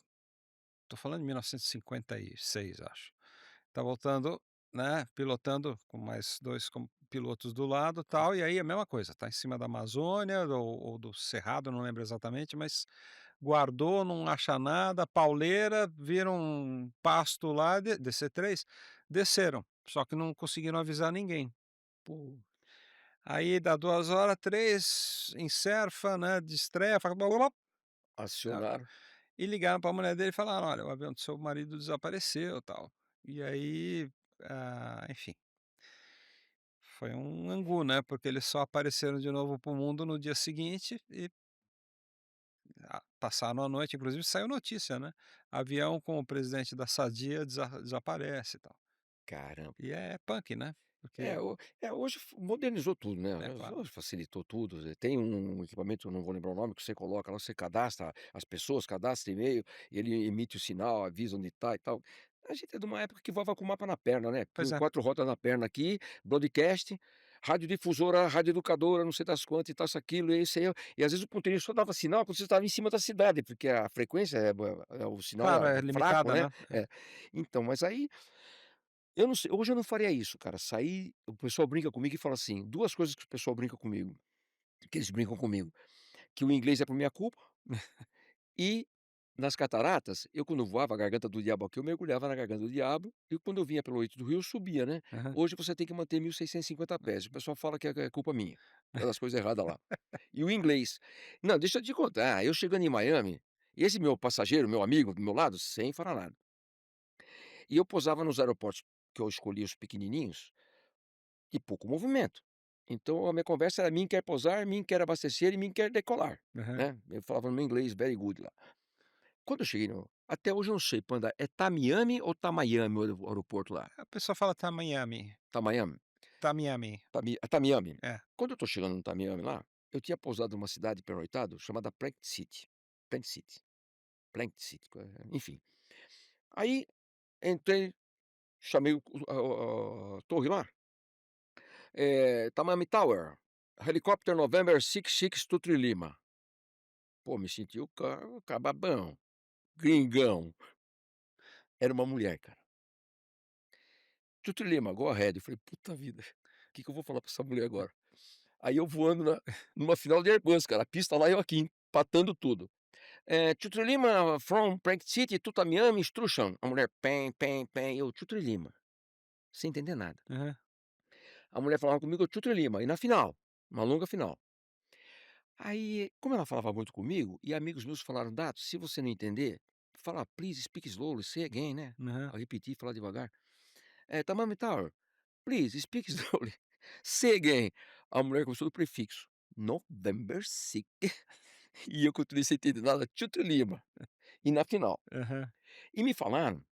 Tô falando de 1956, acho. Tá voltando, né, pilotando com mais 2 pilotos do lado, tal, e aí a mesma coisa, tá em cima da Amazônia ou do Cerrado, não lembro exatamente, mas guardou, não acha nada, pauleira, viram um pasto lá, DC-3, desceram, só que não conseguiram avisar ninguém. Pô, Aí dá 2 horas, 3 encerfa, né, destrefa, blá blá blá, tá. acionaram. E ligaram para a mulher dele e falaram: "Olha, o avião do seu marido desapareceu, tal". E aí, enfim, foi um angu, né, porque eles só apareceram de novo para o mundo no dia seguinte e, passaram a noite, inclusive saiu notícia, né, avião com o presidente da Sadia desaparece e tal. Caramba. E é punk, né, porque Hoje modernizou tudo, né, é claro. hoje facilitou tudo, tem um equipamento, eu não vou lembrar o nome, que você coloca lá, você cadastra as pessoas, cadastra e-mail, e ele emite o sinal, avisa onde tá e tal. A gente é de uma época que voava com o mapa na perna, né, Pois com é, 4 rodas na perna aqui, broadcast, radiodifusora, radioeducadora, não sei das quantas e tal, isso, aquilo, e isso aí, e às vezes o ponteiro só dava sinal quando você estava em cima da cidade, porque a frequência o sinal claro, era é fraco, limitada, né. né. É. É. Então, mas aí eu não sei, hoje eu não faria isso, cara, sair o pessoal brinca comigo e fala assim, 2 coisas que o pessoal brinca comigo, que eles brincam comigo, que o inglês é por minha culpa, e nas cataratas, eu quando voava a garganta do diabo aqui, eu mergulhava na garganta do diabo, e quando eu vinha pelo leito do rio, eu subia, né. Aham. Hoje você tem que manter 1.650 pés, o pessoal fala que é culpa minha, por causa das coisas erradas lá. E o inglês, não, deixa eu te contar, eu chegando em Miami, e esse meu passageiro, meu amigo do meu lado, sem falar nada. E eu pousava nos aeroportos que eu escolhi, os pequenininhos, e pouco movimento. Então a minha conversa era: "Mim quer pousar, mim quer abastecer e mim quer decolar", Aham. né. Eu falava no meu inglês very good lá. Quando eu cheguei no até hoje eu não sei, Panda, é Tamiami ou Miami o aeroporto lá? A pessoa fala: "Tá Miami, Miami? tá Miami". Tamiami. É. Quando eu tô chegando no Tamiami lá, eu tinha pousado numa cidade pernoitado chamada Plant City. Plant City. Plant City, enfim. Aí entrei, chamei a torre lá, Tamami Tower, helicóptero November 6623 Lima. Pô, me senti o cababão, gringão. Era uma mulher, cara. "Tutu Lima, go ahead". Eu falei: "Puta vida, o que que eu vou falar pra essa mulher agora?". Aí eu voando numa final de Airbus, cara, a pista lá, eu aqui empatando tudo. "Tutu Lima from Prague City to Miami instruction". A mulher: "Pem, pem, pem", eu: "Tutu Lima", sem entender nada. Aham. A mulher falava comigo: "Tutu Lima", e na final, uma longa final. Aí, como ela falava muito comigo, e amigos meus falaram: "Dato, se você não entender, fala please speak slowly, say again", né. Aham. Eu repeti, falar devagar. Tamami Tower, please speak slowly. Say again. A mulher começou do prefixo, November 6. E eu continuei sem entender nada, Tchutchu Lima, e na final. Aham. E me falaram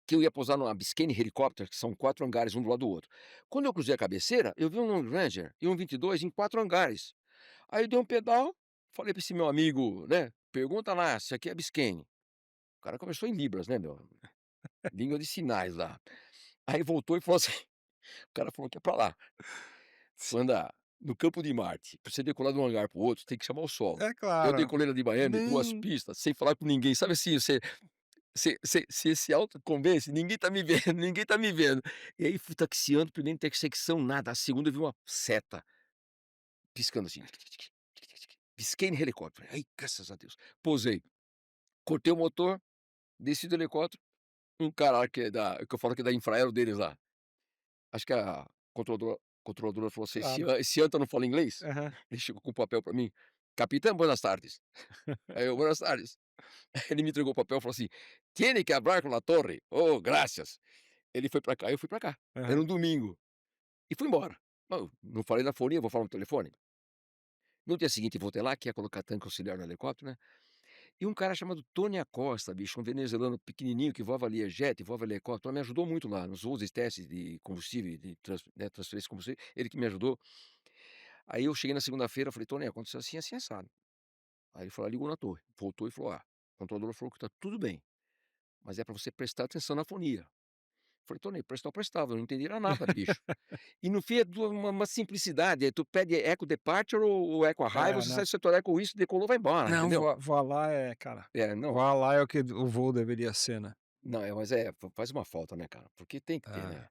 que eu ia pousar numa Biscayne Helicopter, que são 4 hangares um do lado do outro. Quando eu cruzei a cabeceira, eu vi um Long Ranger e um 22 em 4 hangares. Aí eu dei um pedal, falei para esse meu amigo, né, "Pergunta lá se aqui é Biscayne". O cara conversou em libras, né, meu, língua de sinais lá. Aí voltou e falou assim, o cara falou que é pra lá. Sim. Anda no campo de Marte, pra você decolar de um hangar para o outro, tem que chamar o solo. É Eu claro. decolei na de Miami, 2 Nem pistas, sem falar com ninguém, sabe assim, você se autoconvence: "Ninguém tá me vendo, ninguém tá me vendo". E aí fui taxiando, primeira intersecção, nada, a segunda eu vi uma seta piscando assim, pisquei no helicóptero, ai, graças a Deus. Pousei, cortei o motor, desci do helicóptero, um cara lá que eu falo que é da Infraero deles lá, acho que a controladora falou assim: claro. Esse anta não fala inglês?". Aham. Ele chegou com um papel pra mim: "Capitão, buenas tardes". Aí eu: "Buenas tardes". Ele me entregou o papel e falou assim: "Tiene que hablar con la torre". "Oh, gracias". Ele foi pra cá, eu fui pra cá. Era Aham. um domingo. E fui embora. Não falei na fonia, vou falar no telefone. No dia seguinte voltei lá, que ia colocar tanque auxiliar no helicóptero, né, e um cara chamado Tony Acosta, bicho, um venezuelano pequenininho que voava Learjet, voava helicóptero, me ajudou muito lá nos voos de testes de combustível e de transferência de combustível, ele que me ajudou. Aí eu cheguei na segunda-feira, falei: "Tony, aconteceu assim, assim, assado". Aí ele falou: "Ligou na torre". Voltou e falou: "Ah, a controladora falou que tá tudo bem, mas é pra você prestar atenção na fonia". Falei: "Tony, prestar eu prestava, eu não entendia nada, bicho". E no fim é uma simplicidade, tu pede eco departure ou eco arrival, É, você não. sai do setor eco isso, decolou, vai embora, Não, entendeu? voar lá é cara, Não, voar lá é o que o voo deveria ser, né. não, mas faz uma falta, né, cara, porque tem que ter, né.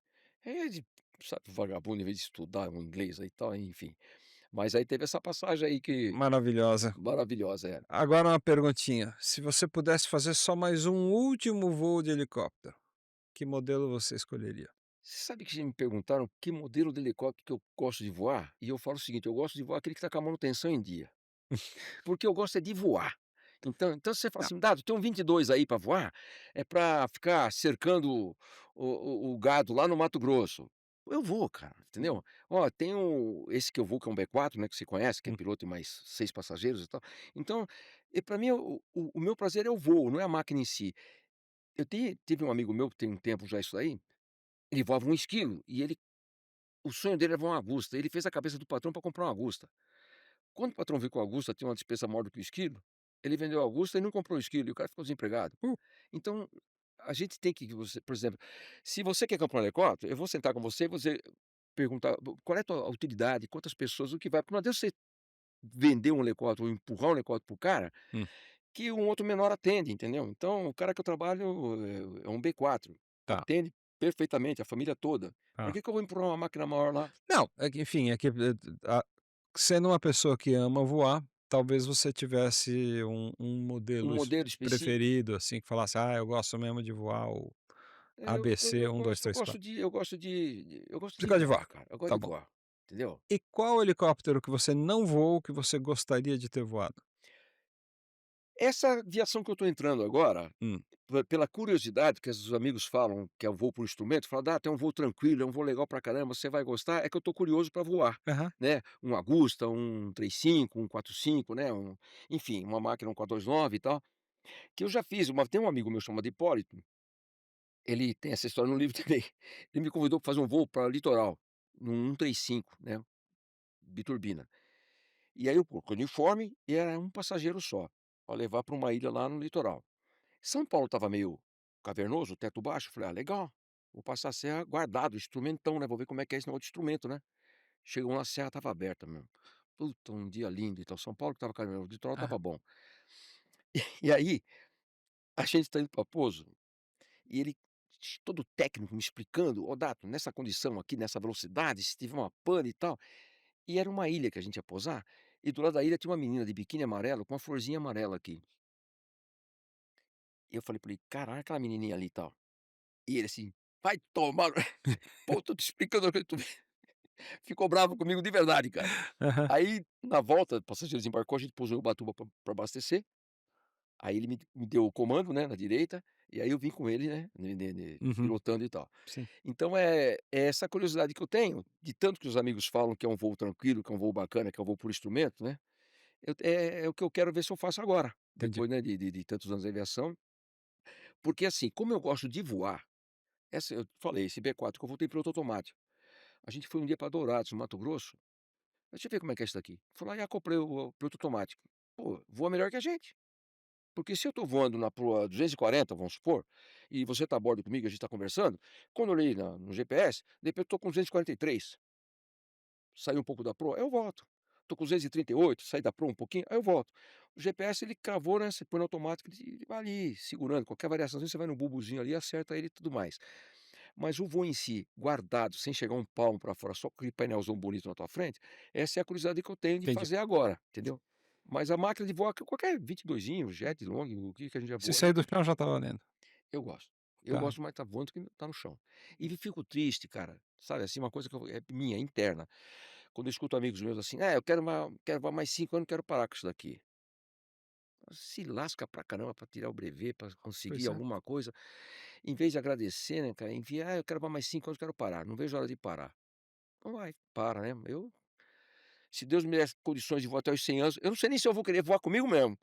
É, É de sabe, vagabundo em vez de estudar o inglês aí e tal, enfim. Mas aí teve essa passagem aí que maravilhosa. maravilhosa, é. Agora uma perguntinha, se você pudesse fazer só mais um último voo de helicóptero, que modelo você escolheria? Você sabe que já me perguntaram que modelo de helicóptero que eu gosto de voar, e eu falo o seguinte: eu gosto de voar aquele que tá com a manutenção em dia. Porque eu gosto é de voar. Então se você fala Não, assim: "Dado, tem um 22 aí para voar, é para ficar cercando o gado lá no Mato Grosso". Eu vou, cara, entendeu? Ó, tem esse que eu vou que é um B4, né, que você conhece, que é hum, piloto e mais 6 passageiros e tal. Então, para mim o meu prazer é o voo, não é a máquina em si. Eu tive um amigo meu que tem um tempo já isso aí, ele voava um esquilo e o sonho dele era voar uma Agusta, ele fez a cabeça do patrão para comprar uma Agusta. Quando o patrão viu que o Augusta tinha uma despesa maior do que o esquilo, ele vendeu o Augusta e não comprou o esquilo, e o cara ficou desempregado. uh, Então, a gente tem que você por exemplo, se você quer comprar um helicóptero, eu vou sentar com você e você perguntar: Qual é a tua utilidade? Quantas pessoas? O que vai?" Porque não adianta você vender um helicóptero ou empurrar um helicóptero para o cara, hum, que um outro menor atende, entendeu. Então, o cara que eu trabalho é um B4, tá, atende perfeitamente a família toda. Por tá. que que eu vou empurrar uma máquina maior lá? Não, é que enfim, é que, a sendo uma pessoa que ama voar, talvez você tivesse um Um modelo modelo específico. preferido, assim, que falasse: "Ah, eu gosto mesmo de voar o É, ABC 1, 2, 3, 4". eu gosto Você de gosta de voar, voar? cara, eu gosto Tá de bom. voar, entendeu. E qual helicóptero que você não voou, que você gostaria de ter voado? Essa aviação que eu estou entrando agora, Hum, pela curiosidade que os amigos falam que é o voo por instrumento, fala: "Ah, tem um voo tranquilo, é um voo legal pra caramba, você vai gostar", é que eu estou curioso para voar, aham, né, um Agusta, um 35, um 45, né, enfim, uma máquina, um 429 e tal, que eu já fiz tem um amigo meu chamado Hipólito, ele tem essa história no livro também, ele me convidou para fazer um voo para litoral, num 135, né, biturbina. E aí eu coloquei o uniforme e era um passageiro só, para levar para uma ilha lá no litoral. São Paulo estava meio cavernoso, teto baixo, eu falei: "Ah, legal, vou passar a serra guardado, instrumentão, né, vou ver como é que é esse negócio de instrumento, né". Chegamos lá, a serra estava aberta, meu. Puta, um dia lindo e tal, São Paulo que estava cavernoso, o litoral aham. estava bom. E aí, a gente está indo para Pouso, e ele todo técnico me explicando: "Ô Dato, nessa condição aqui, nessa velocidade, se tiver uma pane e tal". E era uma ilha que a gente ia pousar, e do lado da ilha tinha uma menina de biquíni amarelo com uma florzinha amarela aqui. E eu falei pra ele: "Caraca, aquela menininha ali e tal". E ele assim: "Vai tomar no" pô, tô te explicando que tu ficou bravo comigo de verdade, cara. Aham. Aí, na volta, o passageiro desembarcou, a gente pousou em Ubatuba pra abastecer, Aí ele me deu o comando, né, na direita, e aí eu vim com ele, né, Uhum. pilotando e tal. Sim, Então é essa curiosidade que eu tenho, de tanto que os amigos falam que é um voo tranquilo, que é um voo bacana, que é um voo por instrumento, né, é o que eu quero ver se eu faço agora, entendi. depois, né, de tantos anos de aviação. Porque assim, como eu gosto de voar, essa eu falei, esse B4 que eu voltei piloto automático. A gente foi um dia para Dourados, no Mato Grosso. Deixa eu ver como é que é isso daqui. Fui lá e acoplei o piloto automático. Pô, voa melhor que a gente. Porque se eu tô voando na proa 240, vamos supor, e você tá a bordo comigo, a gente tá conversando, quando eu olhei no GPS, de repente eu tô com 243, saí um pouco da proa, eu volto. Tô com 238, saí da proa um pouquinho, aí eu volto. O GPS ele cravou, né, você põe no automático, ele vai ali segurando, qualquer variaçãozinha você vai no bulbozinho ali, acerta ele e tudo mais. Mas o voo em si, guardado, sem chegar um palmo para fora, só com aquele painelzão bonito na tua frente, essa é a curiosidade que eu tenho de Entendi. fazer agora, entendeu. Mas a máquina de voar qualquer 22zinho, jet long, o que a gente já Se voou sair aí, do chão já tá valendo. eu gosto. Eu Tá, gosto mais de estar voando do que estar no chão. E fico triste, cara, sabe, assim, uma coisa que é minha, interna, quando eu escuto amigos meus assim: "É, eu quero voar mais 5 anos, quero parar com isso daqui". Se lasca pra caramba pra tirar o brevet, pra conseguir pois é. alguma coisa, em vez de agradecer, né, cara, envia: "Ah, eu quero voar mais 5 anos, quero parar, não vejo a hora de parar". Então vai, para, né. Se Deus me der condições de voar até os 100 anos, eu não sei nem se eu vou querer voar comigo mesmo,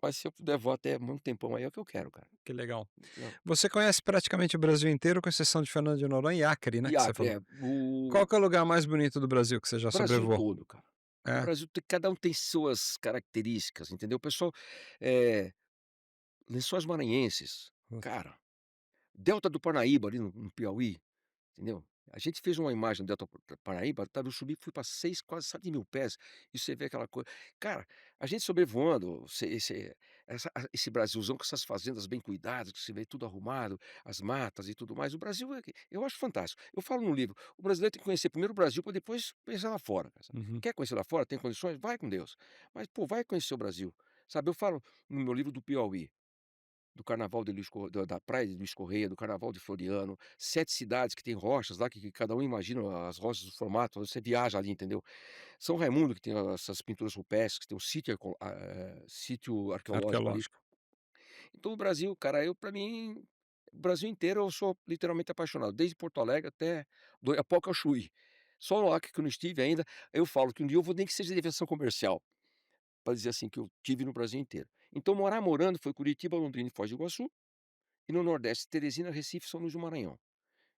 mas se eu puder voar até muito tempão aí, é o que eu quero, cara. Que legal. Não. Você conhece praticamente o Brasil inteiro, com exceção de Fernando de Noronha e Acre, né, E que você Acre, falou. o Qual que é o lugar mais bonito do Brasil que você já Brasil sobrevoou? todo, cara. O É, Brasil tem cada um tem suas características, entendeu. O pessoal, eh, Lençóis Maranhenses, cara, Delta do Parnaíba ali no Piauí. Entendeu? A gente fez uma imagem do Delta Paraíba, tá, eu subi, fui para 6, quase 7.000 pés, e você vê aquela coisa, cara, a gente sobrevoando esse Brasilzão com essas fazendas bem cuidadas, que você vê tudo arrumado, as matas e tudo mais, o Brasil eu acho fantástico. Eu falo no livro, o brasileiro tem que conhecer primeiro o Brasil para depois pensar lá fora, cara, sabe. uhum, Quer conhecer lá fora, tem condições, vai com Deus, mas pô, vai conhecer o Brasil, sabe. Eu falo no meu livro do Piauí, do carnaval de Luiz Corr da praia de Luiz Correia, do carnaval de Floriano, 7 cidades que tem rochas lá que cada um imagina as rochas do formato, você viaja ali, entendeu. São Raimundo que tem essas pinturas rupestres, que tem um sítio arqueológico ali. arqueológico. Então o Brasil, cara, eu para mim, o Brasil inteiro eu sou literalmente apaixonado, desde Porto Alegre até Oiapoque ao Chuí. Só no Acre que eu não estive ainda, eu falo que um dia eu vou nem que seja de aviação comercial, para dizer assim que eu tive no Brasil inteiro. Então morando foi Curitiba, Londrina e Foz do Iguaçu. E no Nordeste, Teresina, Recife, São Luís do Maranhão.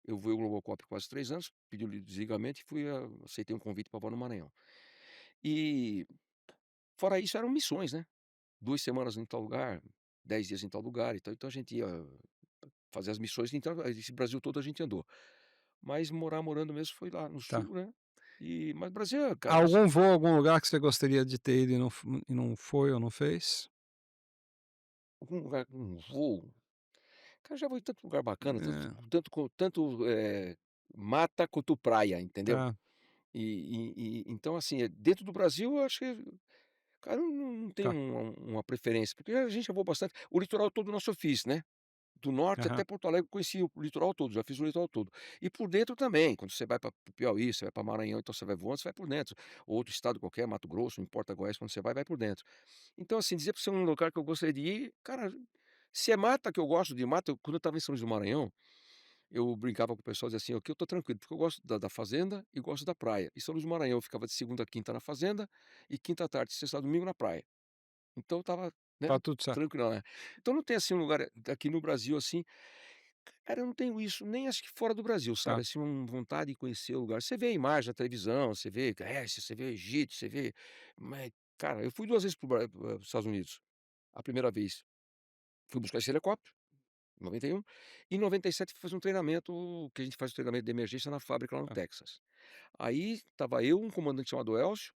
Eu voei o Globocop quase 3 anos, pedi o desligamento e aceitei um convite para voar no Maranhão. E, fora isso, eram missões, né, 2 semanas em tal lugar, 10 dias em tal lugar então a gente ia fazer as missões, então esse Brasil todo a gente andou. Mas morando mesmo foi lá no Tá. sul, né, mas Brasil é, cara, Algum voo, algum lugar que você gostaria de ter ido e não foi ou não fez? algum lugar, um voo, cara, eu já vou em tanto lugar bacana, É, mata quanto praia, entendeu? tá, Então, assim, dentro do Brasil, eu acho que, cara, eu não tenho tá. uma preferência, porque a gente já voou bastante. O litoral todo nosso eu fiz, né, do norte Aham. até Porto Alegre, eu conheci o litoral todo, já fiz o litoral todo. E por dentro também, quando você vai para o Piauí, você vai para Maranhão, então você vai voando, você vai por dentro. Outro estado qualquer, Mato Grosso, não importa Goiás, quando você vai por dentro. Então, assim, dizer para você um lugar que eu gostaria de ir, cara, se é mata que eu gosto de mata, quando eu estava em São Luís do Maranhão, eu brincava com o pessoal, dizia assim: "Aqui eu tô tranquilo, porque eu gosto da fazenda e gosto da praia". Em São Luís do Maranhão eu ficava de segunda a quinta na fazenda e quinta à tarde, sexta a domingo na praia. Então eu estava, Tá né, tudo certo. tranquilão, né. Então não tem, assim, um lugar aqui no Brasil, assim, cara, eu não tenho isso, nem acho que fora do Brasil, sabe, Tá. assim, vontade de conhecer o lugar. Você vê a imagem na televisão, você vê Grécia, você vê Egito, você vê, mas, cara, eu fui 2 vezes para os Estados Unidos. A primeira vez fui buscar esse helicóptero, em 91, e em 97 fui fazer um treinamento, que a gente faz o treinamento de emergência na fábrica lá no Tá. Texas. Aí estava eu, um comandante chamado Elcio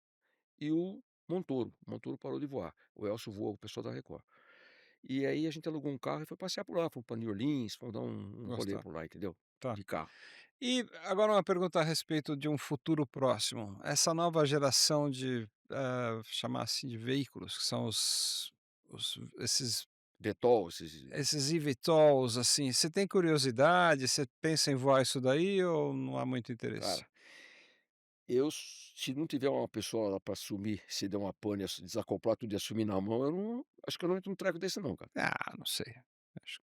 e o Montoro. O Montoro parou de voar. O Elcio voa o pessoal da Record. E aí a gente alugou um carro e foi passear por lá, fomos pra New Orleans, fomos dar um rolê Gostar. por lá, entendeu? Tá. De carro. E agora uma pergunta a respeito de um futuro próximo. Essa nova geração de, chamar assim, de veículos, que são esses Detol, esses, esses eVTOLs, assim, você tem curiosidade? Você pensa em voar isso daí ou não há muito interesse? cara, Se não tiver uma pessoa lá pra assumir, se der uma pane, desacoplar tudo e assumir na mão, eu não acho que eu não entro num treco desse não, cara. Ah, não sei.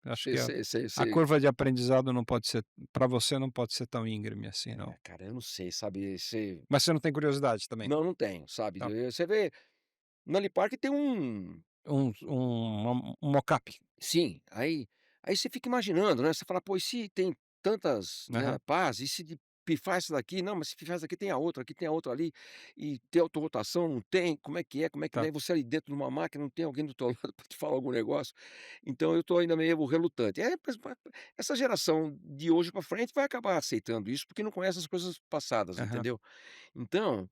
Acho Você que você você a você curva de aprendizado não pode ser para você não pode ser tão íngreme assim não. cara, eu não sei, sabe, você Mas você não tem curiosidade também? não, não tenho, sabe. Tá. Você vê, no Nali Park tem um Um mockup. sim, aí você fica imaginando, né, você fala: "Pô, e se tem tantas, né, Aham, pás, e se de pifar essa daqui? Não, mas se pifar essa daqui tem a outra, aqui tem a outra ali, e tem autorrotação, não tem, como é que é? Como é que não tá. é?" Você ali dentro de uma máquina, não tem alguém do teu lado para te falar algum negócio, então eu tô ainda meio relutante. Mas essa geração de hoje para frente vai acabar aceitando isso, porque não conhece as coisas passadas, Aham. entendeu? Então,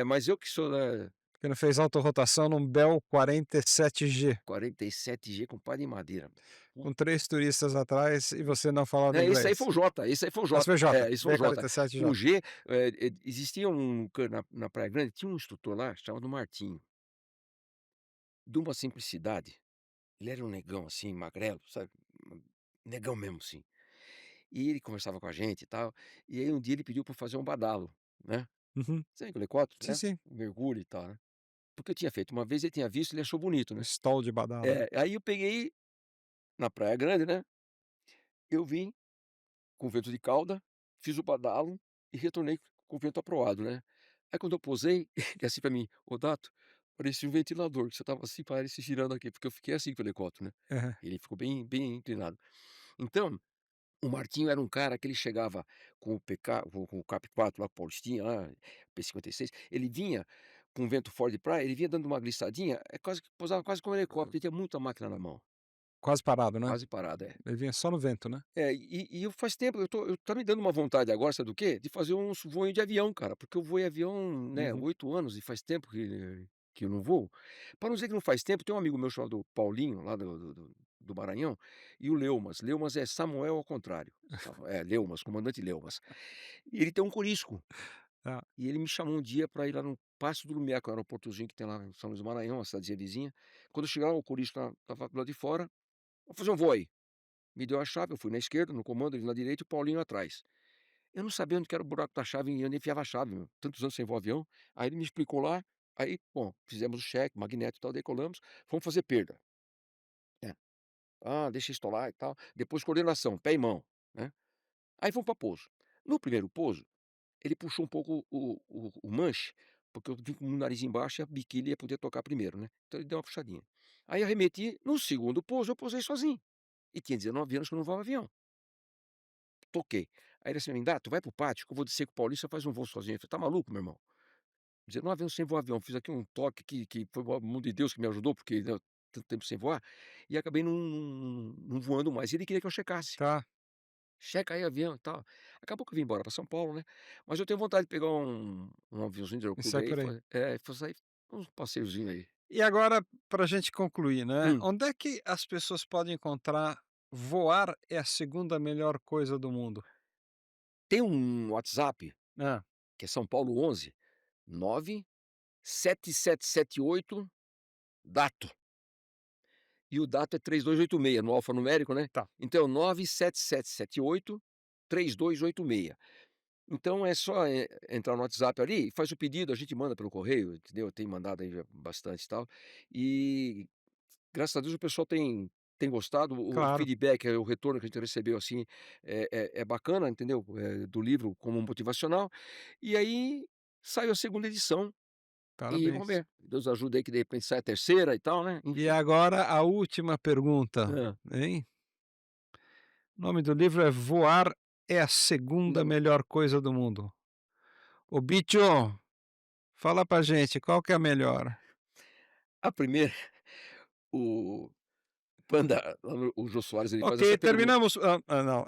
mas eu que sou da Porque não fez autorrotação num Bell 47G, 47G com pá de madeira. com 3 turistas atrás e você não falava É, esse aí inglês. foi o Jota, esse aí foi o Esse foi Jota. o Jota, É, esse foi o Jota. O B47J. G, existia na Praia Grande, tinha um instrutor lá chamado Martinho, de uma simplicidade. Ele era um negão, assim, magrelo, sabe, negão mesmo, assim. E ele conversava com a gente e tal, e aí um dia ele pediu para fazer um badalo, né. Uhum. Sabe aquele helicóptero, Sim, né, sim. mergulho e tal, né. Porque eu tinha feito uma vez, ele tinha visto, ele achou bonito, O né. stall de badalo. É, aí eu peguei na Praia Grande, né, eu vim com vento de cauda, fiz o badalo e retornei com o vento aproado, né. Aí quando eu pousei, ele assim pra mim: "Ô Dato, parecia um ventilador, que você estava assim, parece girando aqui", porque eu fiquei assim com o helicóptero, né. Aham. Ele ficou bem inclinado. Então, o Martinho era um cara que ele chegava com o PK com o Cap 4 lá, Paulistinha lá, P-56, ele vinha com vento fora de praia, ele vinha dando uma glissadinha, é quase que pousava quase como um helicóptero, ele tinha muita máquina na mão, Quase parado, né? quase parado, é. Ele vinha só no vento, né? É, e eu faz tempo, eu tá me dando uma vontade agora, sabe do quê? De fazer uns voinho de avião, cara, porque eu voei avião, né, Uhum. 8 anos e faz tempo que eu não voo. Para não dizer que não faz tempo, tem um amigo meu chamado Paulinho, lá do Maranhão, e o Leumas. Leumas é Samuel ao contrário. Leumas, comandante Leumas. E ele tem um Corisco, Tá. e ele me chamou um dia para ir lá no Passo do Lumiar, que é um aeroportozinho que tem lá em São Luís do Maranhão, uma cidadezinha vizinha. Quando eu chegar lá, o Corisco estava do lado de fora: "Vamos fazer um voo aí". Me deu a chave, eu fui na esquerda, no comando, ele na direita e o Paulinho atrás. Eu não sabia onde que era o buraco da chave e onde enfiava a chave, meu. Tantos anos sem voar avião. Aí ele me explicou lá, aí, bom, fizemos o cheque, magnético e tal, decolamos, fomos fazer perda. É. Ah, deixa estolar e tal. Depois coordenação, pé e mão, né. Aí fomos para pouso. No primeiro pouso, ele puxou um pouco o manche, porque eu vim com o nariz embaixo e a biquília ia poder tocar primeiro, né. Então ele deu uma puxadinha. Aí arremeti, no segundo pouso eu pousei sozinho. E tinha 19 anos que eu não voava avião. Toquei. Aí ele assim: "Dá, tu vai para o pátio que eu vou descer com o Paulista, faz um voo sozinho". Eu falei: "Tá maluco, meu irmão? 19 anos sem voar avião, fiz aqui um toque que foi o mão de Deus que me ajudou, porque, né, tanto tempo sem voar, e acabei não voando mais". E ele queria que eu checasse. Tá. "Checa aí avião e tal". Acabou que eu vim embora para São Paulo, né, mas eu tenho vontade de pegar um aviãozinho de E aeroclube sai aí, por aí. fazer uns passeiozinho aí. E agora, para a gente concluir, né, Hum, onde é que as pessoas podem encontrar voar é a segunda melhor coisa do mundo? tem um WhatsApp, Hã, que é São Paulo 11 97778 DATO. E o DATO é 3286 no alfanumérico, né. tá, Então 97778 3286. Então é só, entrar no WhatsApp ali e faz o pedido, a gente manda pelo correio, entendeu. Eu tenho mandado aí já bastante e tal. E graças a Deus o pessoal tem gostado, o claro, feedback, o retorno que a gente recebeu, assim, é bacana, entendeu. Do livro como motivacional. E aí saiu a segunda edição e vamos parabéns. ver, Deus ajuda aí que de repente sai a terceira e tal, né, E enfim. agora a última pergunta, Hã. hein. O nome do livro é Voar é a segunda melhor coisa do mundo. Ô bicho, fala pra gente, qual que é a melhor? A primeira, o Panda, lá no o Jô Soares, ele faz Ok, essa pergunta. terminamos não.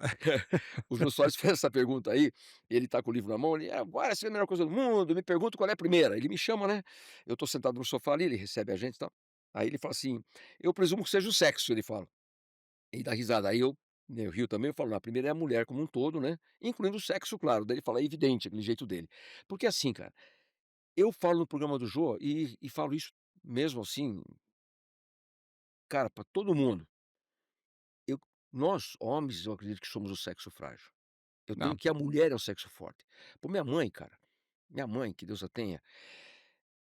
O Jô Soares fez essa pergunta aí, ele tá com o livro na mão, ele: "Agora essa é a melhor coisa do mundo, me pergunta qual é a primeira". Ele me chama, né, eu tô sentado no sofá ali, ele recebe a gente e tal, aí ele fala assim: "Eu presumo que seja o sexo", ele fala, e dá risada. Aí eu rio também, eu falo: "Não, a primeira é a mulher como um todo, né, incluindo o sexo, claro". Daí ele fala: "É evidente", aquele jeito dele. Porque assim, cara, eu falo no programa do Jô e falo isso mesmo assim, cara, pra todo mundo. Eu Nós homens, eu acredito que somos o sexo frágil. Eu tenho Não, que a mulher é o sexo forte. Pô, minha mãe, cara, minha mãe, que Deus a tenha,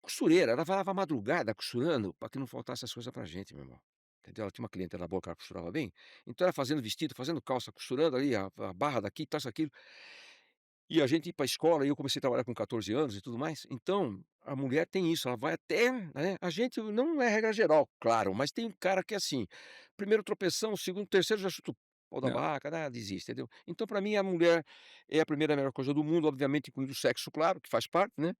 costureira, ela varava a madrugada costurando para que não faltasse as coisas pra gente, meu irmão. Entendeu? Ela tinha uma clientela boa que ela costurava bem, então era fazendo vestido, fazendo calça, costurando ali a barra daqui, tal, isso, aquilo. E a gente ir pra escola, e eu comecei a trabalhar com 14 anos e tudo mais, então a mulher tem isso, ela vai até, né, a gente não é regra geral, claro, mas tem um cara que é assim, primeiro tropeção, segundo, terceiro já chuta o pau da Não, barraca, né, desiste, entendeu. Então pra mim a mulher é a primeira melhor coisa do mundo, obviamente incluindo o sexo, claro, que faz parte, né,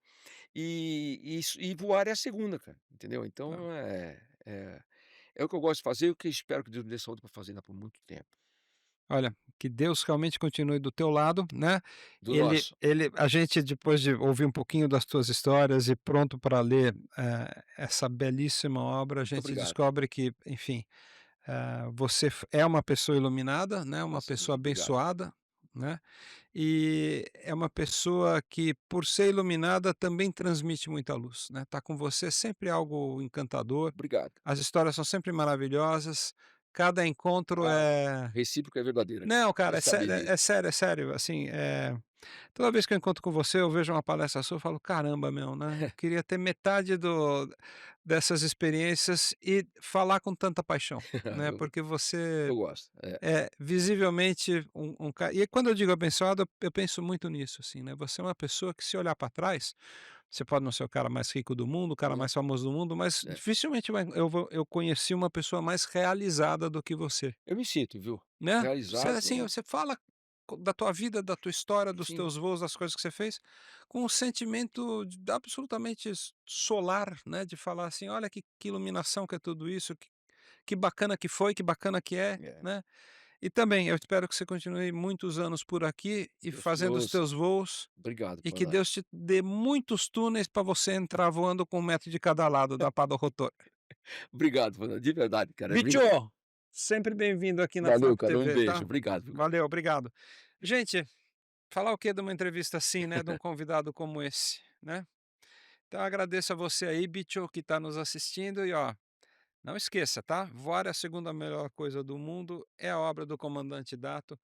e voar é a segunda, cara, entendeu. não. Então é o que eu gosto de fazer e o que espero que Deus me dê saúde pra fazer ainda por muito tempo. Olha, que Deus realmente continue do teu lado, né. Do nosso. A gente depois de ouvir um pouquinho das tuas histórias e pronto para ler, essa belíssima obra, a Muito gente obrigado, descobre que, enfim, você é uma pessoa iluminada, né, uma graças a Deus, pessoa obrigado. abençoada, né, e é uma pessoa que, por ser iluminada, também transmite muita luz, né. Tá com você sempre algo encantador, Obrigado. as histórias são sempre maravilhosas, cada encontro Ah, é recíproca é verdadeira, cara. não, Você cara, sabe é disso. sério, é sério, assim, toda vez que eu encontro com você, eu vejo uma palestra sua, eu falo: "Caramba, meu, né, eu queria ter metade dessas experiências e falar com tanta paixão", né, Eu porque você eu gosto. É, é visivelmente e quando eu digo abençoado, eu penso muito nisso, assim, né, você é uma pessoa que se olhar para trás, você pode não ser o cara mais rico do mundo, o cara não, mais famoso do mundo, mas é. dificilmente eu conheci uma pessoa mais realizada do que você. Eu me sinto, viu, Né, você realizado, assim, você fala da tua vida, da tua história, dos sim, teus voos, das coisas que você fez, com um sentimento de absolutamente solar, né, de falar assim: "Olha que iluminação que é tudo isso, que bacana que foi, que bacana que é", é. né. E também eu espero que você continue muitos anos por aqui Se e Deus me fazendo os ouça. teus voos, Obrigado, e que comandante. Deus te dê muitos túneis para você entrar voando com 1 metro de cada lado da pá do rotor. Obrigado, comandante, de verdade, cara. Bicho, sempre bem-vindo aqui na Valeu, Flap cara, um TV, beijo. tá? Obrigado, viu, cara. Valeu, obrigado. Gente, falar o quê de uma entrevista assim, né, de um convidado como esse, né? Então agradeço a você aí, Bicho, que está nos assistindo e ó, não esqueça, tá? Voar é a segunda melhor coisa do mundo, é a obra do comandante Dato.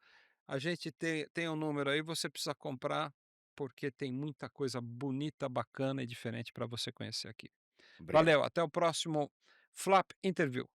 A gente tem um número aí, você precisa comprar, porque tem muita coisa bonita, bacana e diferente para você conhecer aqui. Obrigado. Valeu, até o próximo Flap Interview.